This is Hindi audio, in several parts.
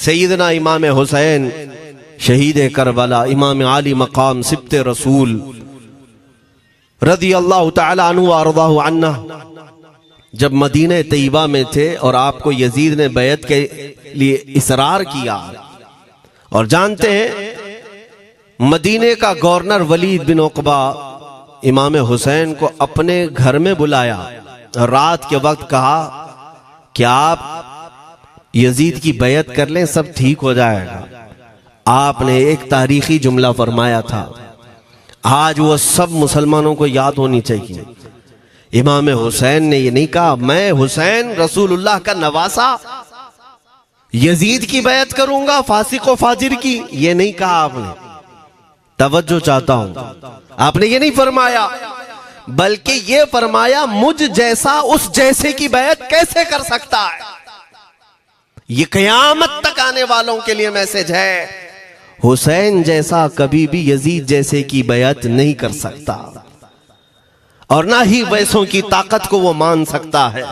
सैयदना इमाम हुसैन शहीद करबला, इमाम आली मकाम सिब्ते रसूल रज़ी अल्लाह तआला अन्हु व अर्ज़ाहु अन्ना, जब मदीने तैयबा में थे और आपको यजीद ने बैत के लिए इसरार किया, और जानते हैं मदीने का गवर्नर वलीद बिन उक़बा इमाम हुसैन को अपने घर में बुलाया और रात के वक्त कहा कि आप यजीद की बैत कर लें, सब ठीक हो जाएगा। आपने एक तारीखी जुमला फरमाया था, आज वो सब मुसलमानों को याद होनी चाहिए। इमाम हुसैन ने ये नहीं कहा मैं हुसैन रसूलुल्लाह का नवासा यजीद की बैत करूंगा फासिक व फाजिर की, ये नहीं कहा आपने। तवज्जो चाहता हूं, आपने ये नहीं फरमाया, बल्कि ये फरमाया मुझ जैसा उस जैसे की बैत कैसे कर सकता है। ये क़यामत तक आने वालों के लिए मैसेज है, हुसैन जैसा कभी भी यजीद जैसे की बैत नहीं कर सकता, और ना ही वैसों की ताकत को वो मान सकता है।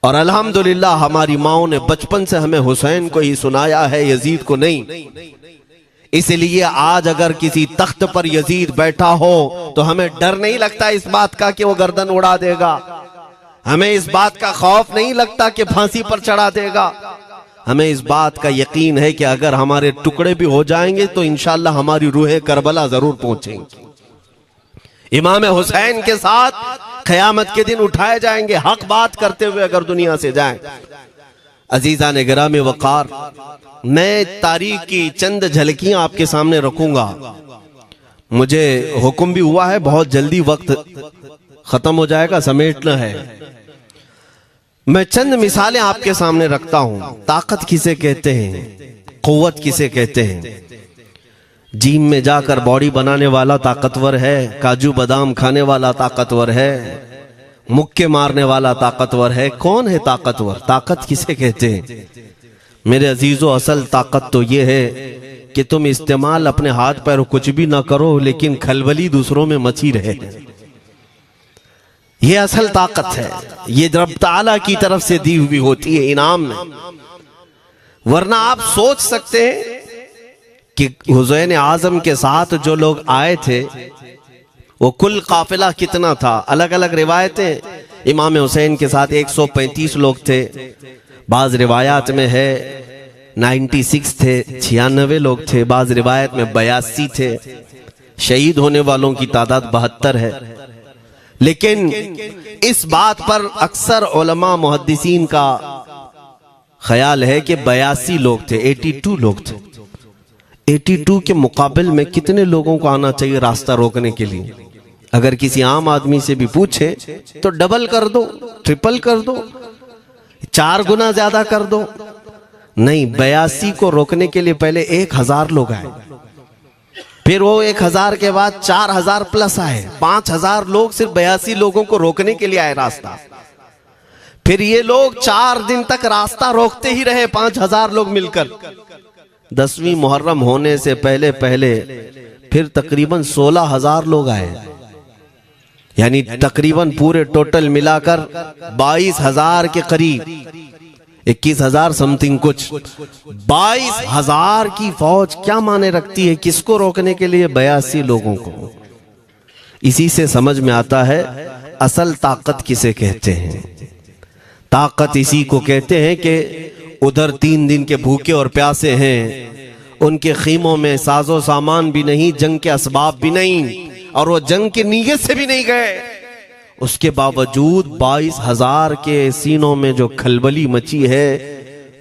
और अल्हम्दुलिल्लाह हमारी माओ ने बचपन से हमें हुसैन को ही सुनाया है, यजीद को नहीं। इसलिए आज अगर किसी तख्त पर यजीद बैठा हो तो हमें डर नहीं लगता इस बात का कि वो गर्दन उड़ा देगा, हमें इस बात का खौफ नहीं लगता कि फांसी पर चढ़ा देगा। हमें इस बात का यकीन है कि अगर हमारे टुकड़े भी हो जाएंगे तो इंशाअल्लाह हमारी रूहें करबला जरूर पहुंचेंगी। इमाम हुसैन के साथ क़यामत के दिन उठाए जाएंगे, हक बात करते हुए अगर दुनिया से जाएं। अजीजा ने गिरामी वक़ार, मैं तारीख की चंद झलकियां आपके सामने रखूंगा। मुझे हुक्म भी हुआ है, बहुत जल्दी वक्त खत्म हो जाएगा, समेटना है। मैं चंद मिसालें आपके सामने रखता हूं। ताकत किसे कहते हैं, कुव्वत किसे कहते हैं। जिम में जाकर बॉडी बनाने वाला ताकतवर है, काजू बादाम खाने वाला ताकतवर है, मुक्के मारने वाला ताकतवर है। कौन है ताकतवर? ताकत किसे कहते हैं? मेरे अजीजों, असल ताकत तो ये है कि तुम इस्तेमाल अपने हाथ पैर कुछ भी ना करो, लेकिन खलबली दूसरों में मची रहे। ये असल ताकत है, ये रब ताला की तरफ से दी हुई होती है इनाम में। वरना आप सोच सकते हैं कि हुसैन आजम के साथ जो लोग आए थे वो कुल काफिला कितना था। अलग अलग रिवायतें, इमाम हुसैन के साथ 135 लोग थे, बाज रिवायात में है 96 थे, 96 लोग थे, बाज रिवायत में 82 थे। शहीद होने वालों की तादाद 72 है। लेकिन इस बात पर अक्सर उलमा मुहद्दिसीन का ख्याल है कि 82 लोग थे, 82 लोग थे। 82 के मुकाबिल में कितने लोगों को आना चाहिए रास्ता रोकने के लिए? अगर किसी आम आदमी से भी पूछे तो डबल कर दो, ट्रिपल कर दो, 4 गुना ज्यादा कर दो। नहीं, 82 को रोकने के लिए पहले 1000 लोग आए, फिर वो 1000 के बाद 4000 प्लस आए, 5000 लोग सिर्फ 82 लोगों को रोकने के लिए आए रास्ता। फिर ये लोग 4 दिन तक रास्ता रोकते ही रहे, 5000 लोग मिलकर। 10वीं मुहर्रम होने से पहले पहले फिर तकरीबन 16000 लोग आए, यानी तकरीबन पूरे टोटल मिलाकर 22000 के करीब, 21000 समथिंग कुछ। 22000 की फौज क्या माने रखती है? किसको रोकने के लिए? 82 लोगों को। इसी से समझ में आता है असल ताकत किसे कहते हैं। ताकत इसी को कहते हैं कि उधर 3 दिन के भूखे और प्यासे हैं, उनके खीमों में साजो सामान भी नहीं, जंग के असबाब भी नहीं, और वो जंग की नीयत से भी नहीं गए। उसके बावजूद 22000 के सीनों में जो खलबली मची है,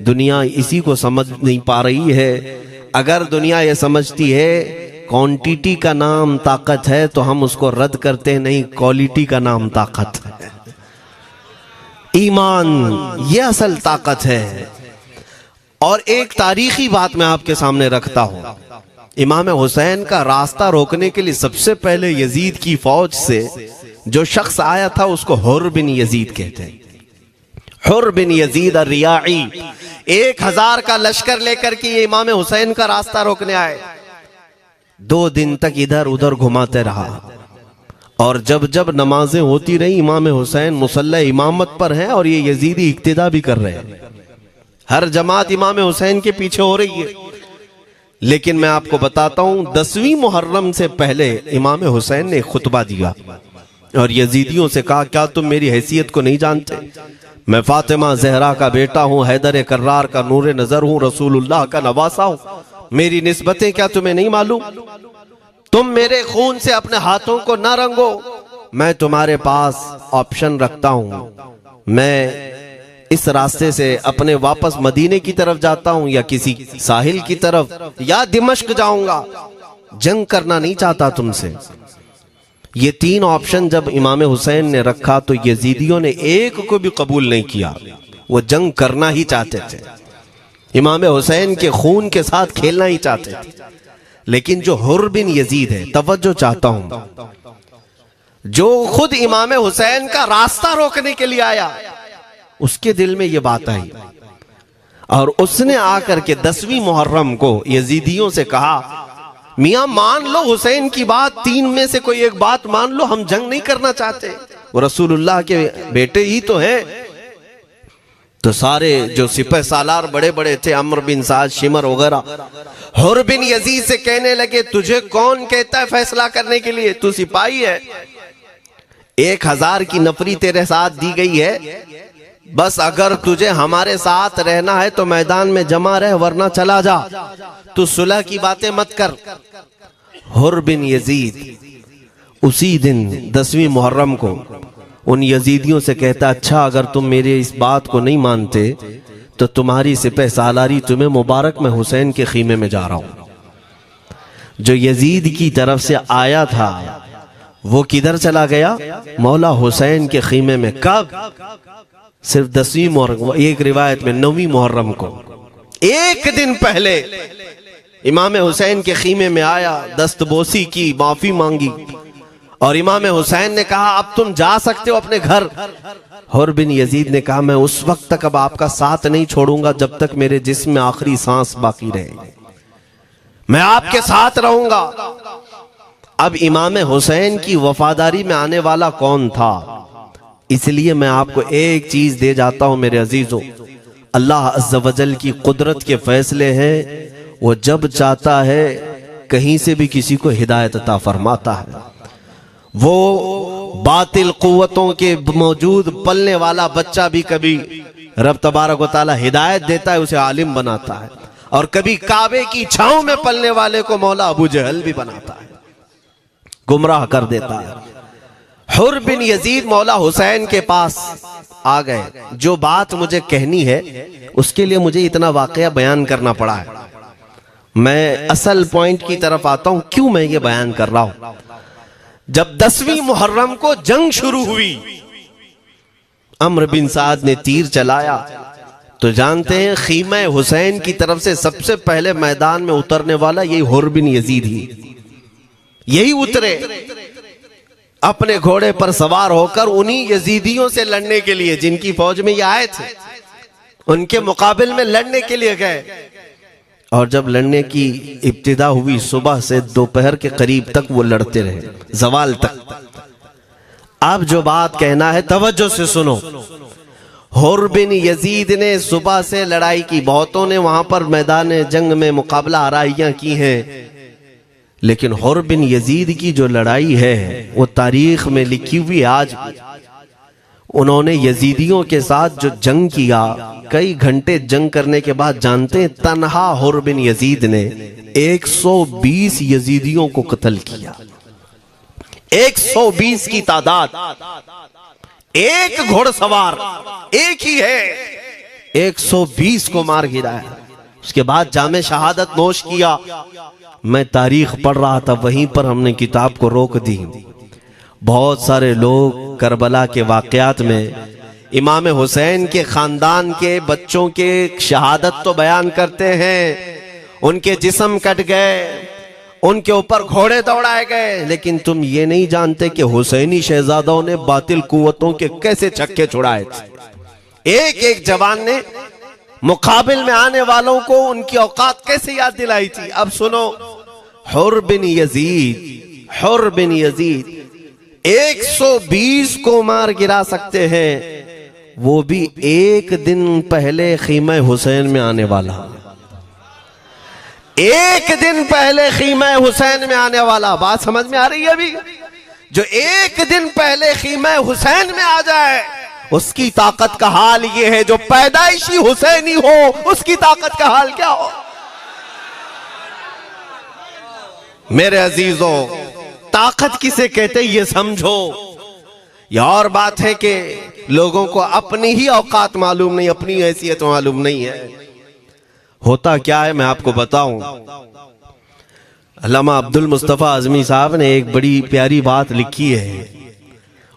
दुनिया इसी को समझ नहीं पा रही है। अगर दुनिया ये समझती है क्वांटिटी का नाम ताकत है तो हम उसको रद्द करते हैं, नहीं, क्वालिटी का नाम ताकत है। ईमान ये असल ताकत है। और एक तारीखी बात मैं आपके सामने रखता हूं। इमाम हुसैन का रास्ता रोकने के लिए सबसे पहले यजीद की फौज से जो शख्स आया था उसको हुर बिन यजीद कहते हैं। हुर बिन यजीद रियाई 1000 का लश्कर लेकर के ये इमाम हुसैन का रास्ता रोकने आए। 2 दिन तक इधर उधर घुमाते रहा, और जब जब नमाजें होती रही, इमाम हुसैन मुसल्ला इमामत पर हैं और ये यजीदी इक्तिदा भी कर रहे हैं। हर जमात इमाम हुसैन के पीछे हो रही है। लेकिन मैं आपको बताता हूं 10वीं मुहर्रम से पहले इमाम हुसैन ने खुतबा दिया और यजीदियों से कहा, क्या तुम मेरी हैसियत को नहीं जानते? मैं फातिमा जहरा का बेटा हूं, हैदर कर्रार का नूर नजर हूं, रसूलुल्लाह का नवासा हूं। मेरी निस्बतें क्या तुम्हें नहीं मालूम? तुम मेरे खून से अपने हाथों को ना रंगो। मैं तुम्हारे पास ऑप्शन रखता हूं, मैं इस रास्ते से अपने वापस मदीने की तरफ जाता हूं या किसी साहिल की तरफ या दिमश्क जाऊंगा। जंग करना नहीं चाहता तुमसे। ये 3 ऑप्शन जब इमाम हुसैन ने रखा तो यजीदियों ने एक को भी कबूल नहीं किया। वो जंग करना ही चाहते थे, इमाम हुसैन के खून के साथ खेलना ही चाहते थे। लेकिन जो हुर बिन यजीद है, तवज्जो चाहता हूं, जो खुद इमाम हुसैन का रास्ता रोकने के लिए आया, उसके दिल में ये बात आई और उसने आकर के 10वीं मुहर्रम को यजीदियों से कहा, मियां मान लो हुसैन की बात, 3 में से कोई एक बात मान लो, हम जंग नहीं करना चाहते, वो रसूलुल्लाह के बेटे ही तो हैं। तो सारे जो सिपह सालार बड़े बड़े थे, अम्र बिन साद, शिमर वगैरह, हुर बिन यजीद से कहने लगे, तुझे कौन कहता है फैसला करने के लिए? तू सिपाही है, 1000 की नफरी तेरे साथ दी गई है, बस अगर तुझे हमारे साथ रहना है तो मैदान में जमा रह, वरना चला जा, तू सुलह की बातें मत कर। हुर बिन यजीद उसी दिन 10वीं मुहर्रम को उन यजीदियों से कहता, अच्छा अगर तुम मेरे इस बात को नहीं मानते तो तुम्हारी सिपह सालारी तुम्हें मुबारक, मैं हुसैन के खीमे में जा रहा हूं। जो यजीद की तरफ से आया था वो किधर चला गया? मौला हुसैन के खीमे में। कब? सिर्फ 10वीं मुहर्रम, एक रिवायत में 9वीं मुहर्रम को, एक दिन पहले इमाम हुसैन के खीमे में आया, दस्तबोसी की, माफी मांगी और इमाम हुसैन ने कहा, अब तुम जा सकते हो अपने घर। हुर बिन यजीद ने कहा, मैं उस वक्त तक अब आपका साथ नहीं छोड़ूंगा जब तक मेरे जिस्म में आखिरी सांस बाकी रहे, मैं आपके साथ रहूंगा। अब इमाम हुसैन की वफादारी में आने वाला कौन था? इसलिए मैं आपको एक चीज दे जाता हूं मेरे अजीजों, अल्लाह अज़्ज़ वजल की कुदरत के फैसले हैं, वो जब चाहता है कहीं से भी किसी को हिदायत अता फरमाता है। वो बातिल कुव्वतों के मौजूद पलने वाला बच्चा भी कभी रब तबारक व तआला हिदायत देता है, उसे आलिम बनाता है, और कभी काबे की छांव में पलने वाले को मौला अबू जहल भी बनाता है, गुमराह कर देता है। हुर बिन यजीद मौला हुसैन के पास आ गए। जो बात मुझे कहनी है उसके लिए मुझे इतना वाकया बयान करना पड़ा है। मैं असल पॉइंट की तरफ आता हूं, क्यों मैं ये बयान कर रहा हूं। जब 10वीं मुहर्रम को जंग शुरू हुई, अम्र बिन साद ने तीर चलाया, तो जानते हैं खीमा हुसैन की तरफ से सबसे पहले मैदान में उतरने वाला यही हुर बिन यजीद ही, यही उतरे अपने घोड़े पर सवार होकर उन्हीं यजीदियों से लड़ने के लिए जिनकी फौज में ये आए थे, उनके मुकाबले में लड़ने के लिए गए। और जब लड़ने की इब्तिदा हुई, सुबह से दोपहर के करीब तक वो लड़ते रहे, जवाल तक। अब जो बात कहना है तवज्जो से सुनो। हुर बिन यजीद ने सुबह से लड़ाई की, बहुतों ने वहां पर मैदान जंग में मुकाबला आराइयां की हैं, लेकिन हुर बिन यजीद की जो लड़ाई है वो तारीख में लिखी हुई। आज उन्होंने यजीदियों के साथ जो जंग किया, कई घंटे जंग करने के बाद, जानते हैं तन्हा हुर बिन यजीद ने 120 यजीदियों को कत्ल किया। 120 की तादाद, एक घोड़सवार एक ही है, 120 को मार गिराया। उसके बाद जामे शहादत नोश किया। मैं तारीख पढ़ रहा था, वहीं पर हमने किताब को रोक दी। बहुत सारे लोग करबला के वाकयात में इमाम हुसैन के खानदान के बच्चों के शहादत तो बयान करते हैं, उनके जिस्म कट गए, उनके ऊपर घोड़े दौड़ाए गए, लेकिन तुम ये नहीं जानते कि हुसैनी शहजादों ने बातिल कुव्वतों के कैसे छक्के छुड़ाए थे। एक एक जवान ने मुकाबिल में आने वालों को उनकी औकात कैसे याद दिलाई थी। अब सुनो, हुर बिन यजीद 120 को मार गिरा सकते हैं, वो भी एक दिन पहले खीमा हुसैन में आने वाला, एक दिन पहले खीमा हुसैन में आने वाला। बात समझ में आ रही है अभी? जो एक दिन पहले खीमा हुसैन में आ जाए उसकी ताकत का हाल ये है, जो पैदाइशी हुसैनी हो उसकी ताकत का हाल क्या हो। मेरे अजीजों, ताकत किसे कहते ये समझो। यह और बात है कि लोगों को अपनी ही औकात मालूम नहीं, अपनी हैसियत मालूम नहीं है। होता क्या है मैं आपको बताऊं। अल्लामा अब्दुल मुस्तफा आजमी साहब ने एक बड़ी प्यारी बात लिखी है।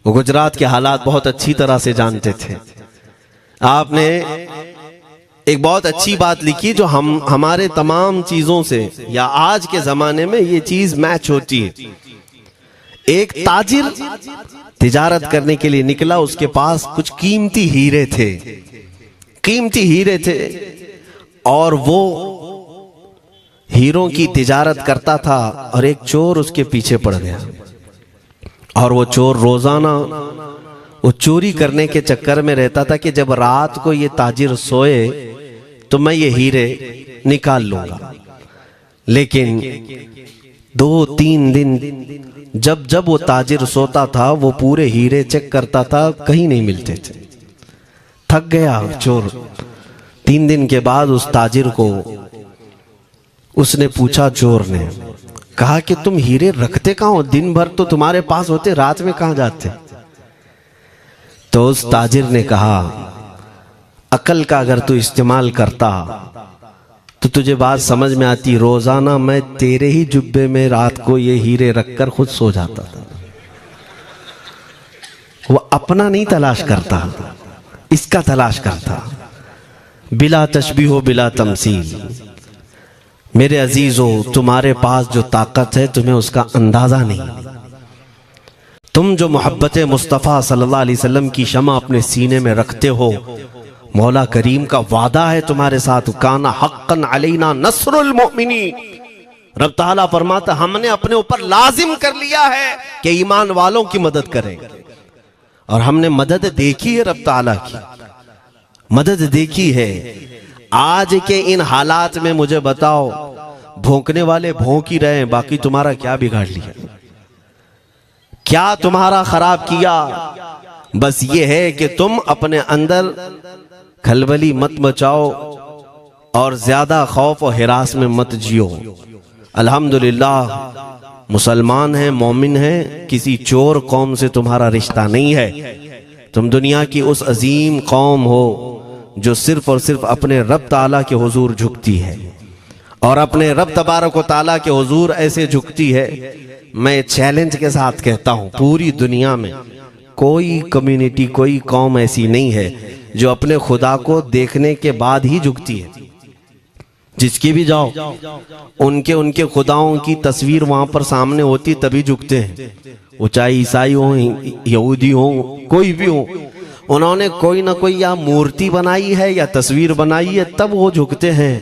वो गुजरात के हालात बहुत अच्छी तरह से जानते थे। आपने एक बहुत अच्छी बात लिखी जो हमारे तमाम चीजों से या आज के जमाने में ये चीज मैच होती है। एक ताजिर तिजारत करने के लिए निकला, उसके पास कुछ कीमती हीरे थे, कीमती हीरे थे, और वो हीरों की तिजारत करता था और एक चोर उसके पीछे पड़ गया। और वो चोर रोजाना वो चोरी करने के चक्कर में रहता था कि जब रात को ये ताजिर सोए तो मैं ये हीरे निकाल लूंगा। लेकिन 2-3 दिन जब जब वो ताजिर सोता था वो पूरे हीरे चेक करता था, कहीं नहीं मिलते थे। थक गया चोर। 3 दिन के बाद उस ताजिर को उसने पूछा, चोर ने कहा कि तुम हीरे रखते कहां हो? दिन भर तो तुम्हारे पास होते, रात में कहां जाते? तो उस ताजिर ने कहा, अकल का अगर तू इस्तेमाल करता तो तुझे बात समझ में आती। रोजाना मैं तेरे ही जुब्बे में रात को ये हीरे रखकर खुद सो जाता था। वो अपना नहीं तलाश करता, इसका तलाश करता। बिला तशबीह बिला तमसील। मेरे अजीजों, तुम्हारे पास जो ताकत है तुम्हें उसका अंदाजा नहीं। तुम जो मोहब्बत मुस्तफ़ा सल्लल्लाहु अलैहि वसल्लम की शमा अपने सीने में रखते हो, मौला करीम का वादा है तुम्हारे साथ, काना हक्कन अलैना नस्रुल मोमिनीन। रब ताला फरमाता हमने अपने ऊपर लाजिम कर लिया है कि ईमान वालों की मदद करें। और हमने मदद देखी है, रब ताला की मदद देखी है। आज के इन हालात में मुझे बताओ, भौंकने वाले भौंक ही रहे हैं, बाकी तुम्हारा क्या बिगाड़ लिया, क्या तुम्हारा खराब किया? बस ये है कि तुम अपने अंदर खलबली मत मचाओ और ज्यादा खौफ और हिरास में मत जियो। अल्हम्दुलिल्लाह मुसलमान हैं, मोमिन हैं, किसी चोर कौम से तुम्हारा रिश्ता नहीं है। तुम दुनिया की उस अजीम कौम हो जो सिर्फ और सिर्फ अपने रब ताला के हुजूर झुकती है और अपने रब तबारक व ताला के हुजूर ऐसे झुकती है। मैं चैलेंज के साथ कहता हूं, पूरी दुनिया में कोई कम्युनिटी, कोई कौम ऐसी नहीं है जो अपने खुदा को देखने के बाद ही झुकती है। जिसकी भी जाओ, उनके खुदाओं की तस्वीर वहां पर सामने होती तभी झुकते हैं। वो चाहे ईसाई हो, यहूदी हो, कोई भी हो, उन्होंने कोई ना कोई या मूर्ति बनाई है या तस्वीर बनाई है, तब वो झुकते हैं।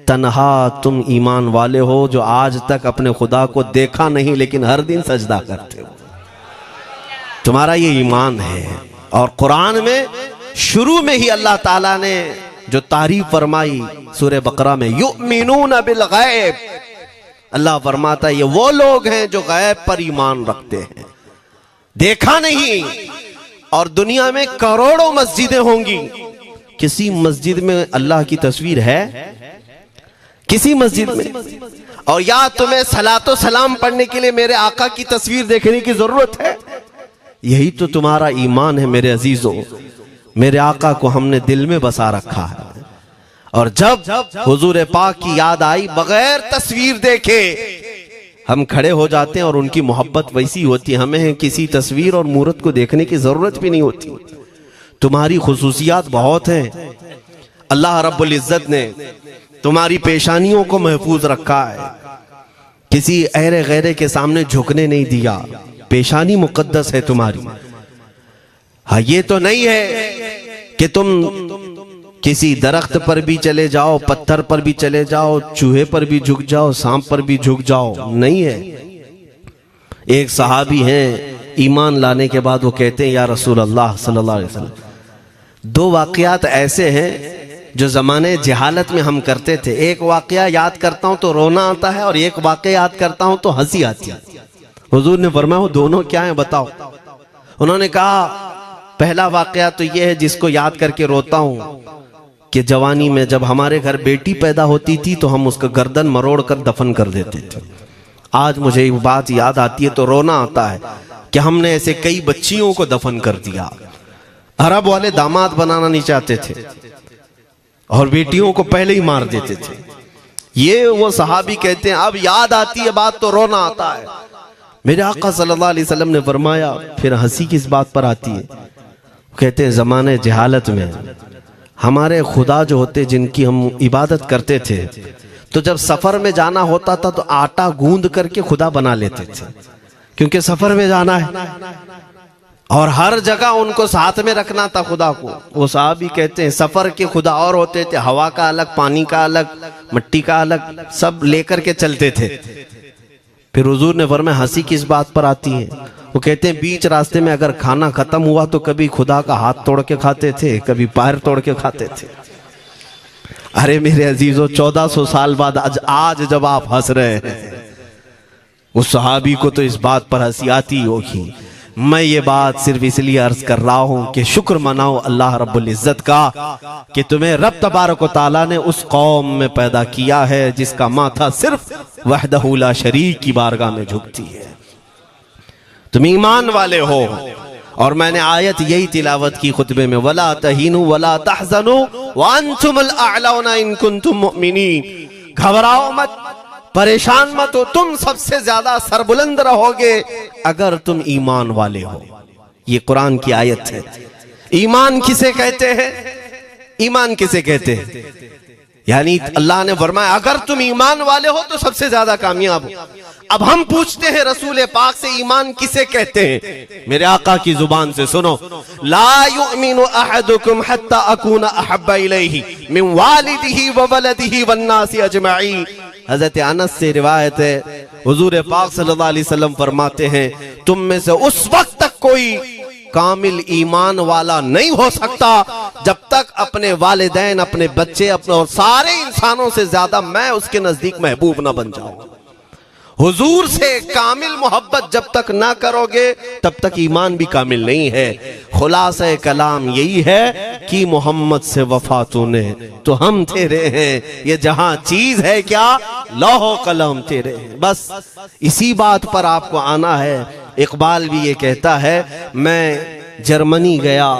तन्हा तुम ईमान वाले हो जो आज तक अपने खुदा को देखा नहीं लेकिन हर दिन सजदा करते हो, तुम्हारा ये ईमान है। और कुरान में शुरू में ही अल्लाह ताला ने जो तारीफ फरमाई सूरह बकरा में, युमिनून बिल गैब, अल्लाह फरमाता है ये वो लोग हैं जो गैब पर ईमान रखते हैं, देखा नहीं। और दुनिया में करोड़ों मस्जिदें होंगी, किसी मस्जिद में अल्लाह की तस्वीर है? किसी मस्जिद में? और या तुम्हें सलातो सलाम पढ़ने के लिए मेरे आका की तस्वीर देखने की जरूरत है? यही तो तुम्हारा ईमान है मेरे अजीजों। मेरे आका को हमने दिल में बसा रखा है, और जब हुजूर पाक की याद आई, बगैर तस्वीर देखे हम खड़े हो जाते हैं और उनकी मोहब्बत वैसी होती है, हमें किसी तस्वीर और मूरत को देखने की जरूरत भी नहीं होती। तुम्हारी खुसूसियात बहुत हैं। अल्लाह रब्बुल इज्जत ने तुम्हारी पेशानियों को महफूज रखा है, किसी अहरे गैरे के सामने झुकने नहीं दिया। पेशानी मुकद्दस है तुम्हारी। हाँ, ये तो नहीं है कि तुम किसी दरख्त पर भी चले जाओ, पत्थर पर भी चले जाओ, चूहे पर भी झुक जाओ, सांप पर भी झुक जाओ, नहीं है। एक सहाबी हैं, ईमान लाने के बाद वो कहते हैं, या रसूल अल्लाह सल्लल्लाहु अलैहि वसल्लम, दो वाकयात ऐसे हैं जो ज़माने जहालत में हम करते थे। एक वाकया याद करता हूं तो रोना आता है और एक वाकया याद करता हूं तो हंसी आती है। हुजूर ने फरमाया वो दोनों क्या है बताओ। उन्होंने कहा पहला वाकया तो ये है जिसको याद करके रोता हूं कि जवानी में जब हमारे घर बेटी पैदा होती थी तो हम उसका गर्दन मरोड़ कर दफन कर देते थे। आज मुझे ये बात याद आती है तो रोना आता है कि हमने ऐसे कई बच्चियों को दफन कर दिया। अरब वाले दामाद बनाना नहीं चाहते थे और बेटियों को पहले ही मार देते थे। ये वो सहाबी कहते हैं अब याद आती है बात तो रोना आता है। मेरे आका सल्लल्लाहु अलैहि वसल्लम ने फरमाया फिर हंसी किस बात पर आती है। कहते हैं जमाने जहालत में हमारे खुदा जो होते जिनकी हम इबादत करते थे तो जब सफर में जाना होता था तो आटा गूंद करके खुदा बना लेते थे, क्योंकि सफर में जाना है और हर जगह उनको साथ में रखना था खुदा को। वो साहबी कहते हैं सफर के खुदा और होते थे, हवा का अलग, पानी का अलग, मिट्टी का अलग, सब लेकर के चलते थे। फिर हुजूर ने फरमाया हंसी किस बात पर आती है। वो कहते हैं बीच रास्ते में अगर खाना खत्म हुआ तो कभी खुदा का हाथ तोड़ के खाते थे, कभी पैर तोड़ के खाते थे। अरे मेरे अजीजों 1400 साल बाद आज जब आप हंस रहे हैं उस सहाबी को तो इस बात पर हंसी आती होगी। मैं ये बात सिर्फ इसलिए अर्ज कर रहा हूं कि शुक्र मनाओ अल्लाह रब्बुल इज्जत का कि तुम्हें रब तबारक व तआला ने उस कौम में पैदा किया है जिसका माथा सिर्फ वहदहू ला शरीक की बारगाह में झुकती है। तुम ईमान वाले हो। और मैंने आयत यही तिलावत की खुतबे में, वला तहीनु वला तहज़नु व अंतुमुल अअलौना इन कुंतुम मुमिनीन। घबराओ मत, परेशान मत हो, तुम सबसे ज्यादा सरबुलंद रहोगे अगर तुम ईमान वाले हो। ये कुरान की आयत है। ईमान किसे कहते हैं? ईमान किसे कहते हैं? यानी अल्लाह ने फरमाया अगर तुम ईमान वाले हो तो सबसे ज्यादा कामयाब हो। अब हम पूछते हैं रसूल पाक से ईमान किसे कहते हैं? मेरे आका की जुबान से सुनो, ला युमिनु अहदुकुम हत्ता अकूना अहब्बा इलैहि मिन वालिदिही व वलदिही वन नासी अजमईन। हजरत अनस से रिवायत है, हुजूर पाक सल्लल्लाहु अलैहि वसल्लम फरमाते हैं तुम में से उस वक्त तक कोई कामिल ईमान वाला नहीं हो सकता जब तक अपने वालिदैन, अपने बच्चे, अपने और सारे इंसानों से ज्यादा मैं उसके नजदीक महबूब ना बन जाऊं। हुजूर से कामिल मोहब्बत जब तक ना करोगे तब तक ईमान भी कामिल नहीं है। खुलासा कलाम यही है कि मोहम्मद से वफा तूने तो हम तेरे हैं। ये जहां चीज है क्या, लौह कलम तेरे हैं। बस इसी बात पर आपको आना है। इकबाल भी ये कहता है मैं जर्मनी गया,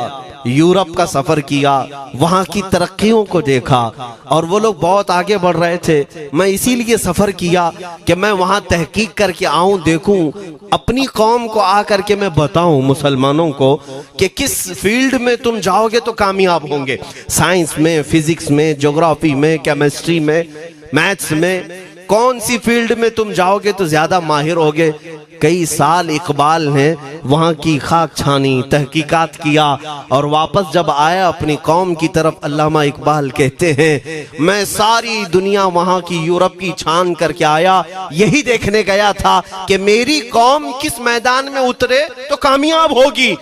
यूरोप का सफर किया, वहां की तरक्कियों को देखा और वो लोग बहुत आगे बढ़ रहे थे। मैं इसीलिए सफर किया कि मैं वहां तहकीक करके आऊं, देखूं, अपनी कौम को आकर के मैं बताऊं मुसलमानों को कि किस फील्ड में तुम जाओगे तो कामयाब होंगे। साइंस में, फिजिक्स में, ज्योग्राफी में, केमिस्ट्री में, मैथ्स में, कौन सी फील्ड में तुम जाओगे तो ज्यादा माहिर होगे। कई साल इकबाल ने वहां की खाक छानी, तहकीकात किया और वापस जब आया अपनी कौम की तरफ, अल्लामा इकबाल कहते हैं मैं सारी दुनिया वहां की यूरोप की छान करके आया, यही देखने गया था कि मेरी कौम किस मैदान में उतरे तो कामयाब होगी।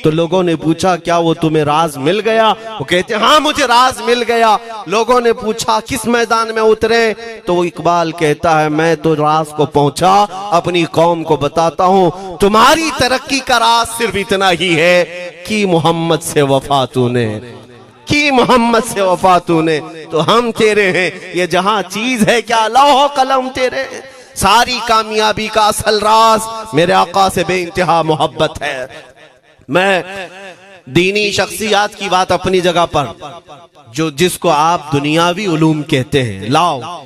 तो लोगों ने पूछा क्या वो तुम्हें राज मिल गया? वो कहते हाँ मुझे राज मिल गया। लोगों ने पूछा किस मैदान में उतरे? तो वो इकबाल कहता है मैं तो राज को पहुंचा, अपनी कौम को बताता हूं तुम्हारी तरक्की का राज सिर्फ इतना ही है कि मोहम्मद से वफा तूने, कि मोहम्मद से वफा तूने तो हम तेरे हैं। ये जहां चीज है क्या, लौह कलम तेरे हैं। सारी कामयाबी का असल राज मेरे आका से बेइंतहा मोहब्बत है। मैं दीनी शख्सियात की बात अपनी जगह पर, जो जिसको आप दुनियावी उलूम कहते हैं, लाओ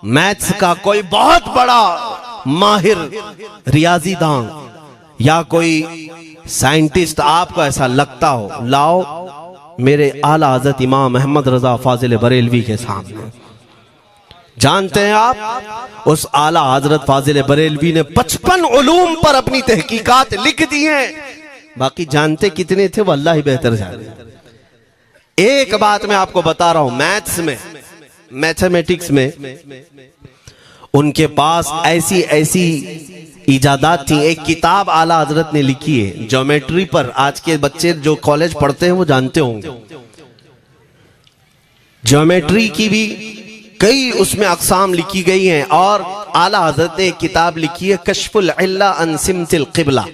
मैथ्स का कोई बहुत बड़ा माहिर रियाजीदान या कोई साइंटिस्ट आपको ऐसा लगता हो, लाओ मेरे आला हजरत इमाम अहमद रजा फाजिल बरेलवी के सामने। जानते हैं आप उस आला हजरत फाजिल बरेलवी ने 55 उलूम पर अपनी तहकीकात लिख दी हैं। बाकी जानते कितने थे वो अल्लाह ही बेहतर जाने। एक बात मैं आपको बता रहा हूं, मैथ्स में, मैथमेटिक्स में उनके पास ऐसी ऐसी इजादात थी। एक किताब आला हजरत ने लिखी है ज्योमेट्री पर, आज के बच्चे जो कॉलेज पढ़ते हैं वो जानते होंगे। ज्योमेट्री की भी कई उसमें अक़साम लिखी गई हैं, और आला हजरत ने एक किताब लिखी है कश्फुल इल्ला अन सिमतिल क़िबला,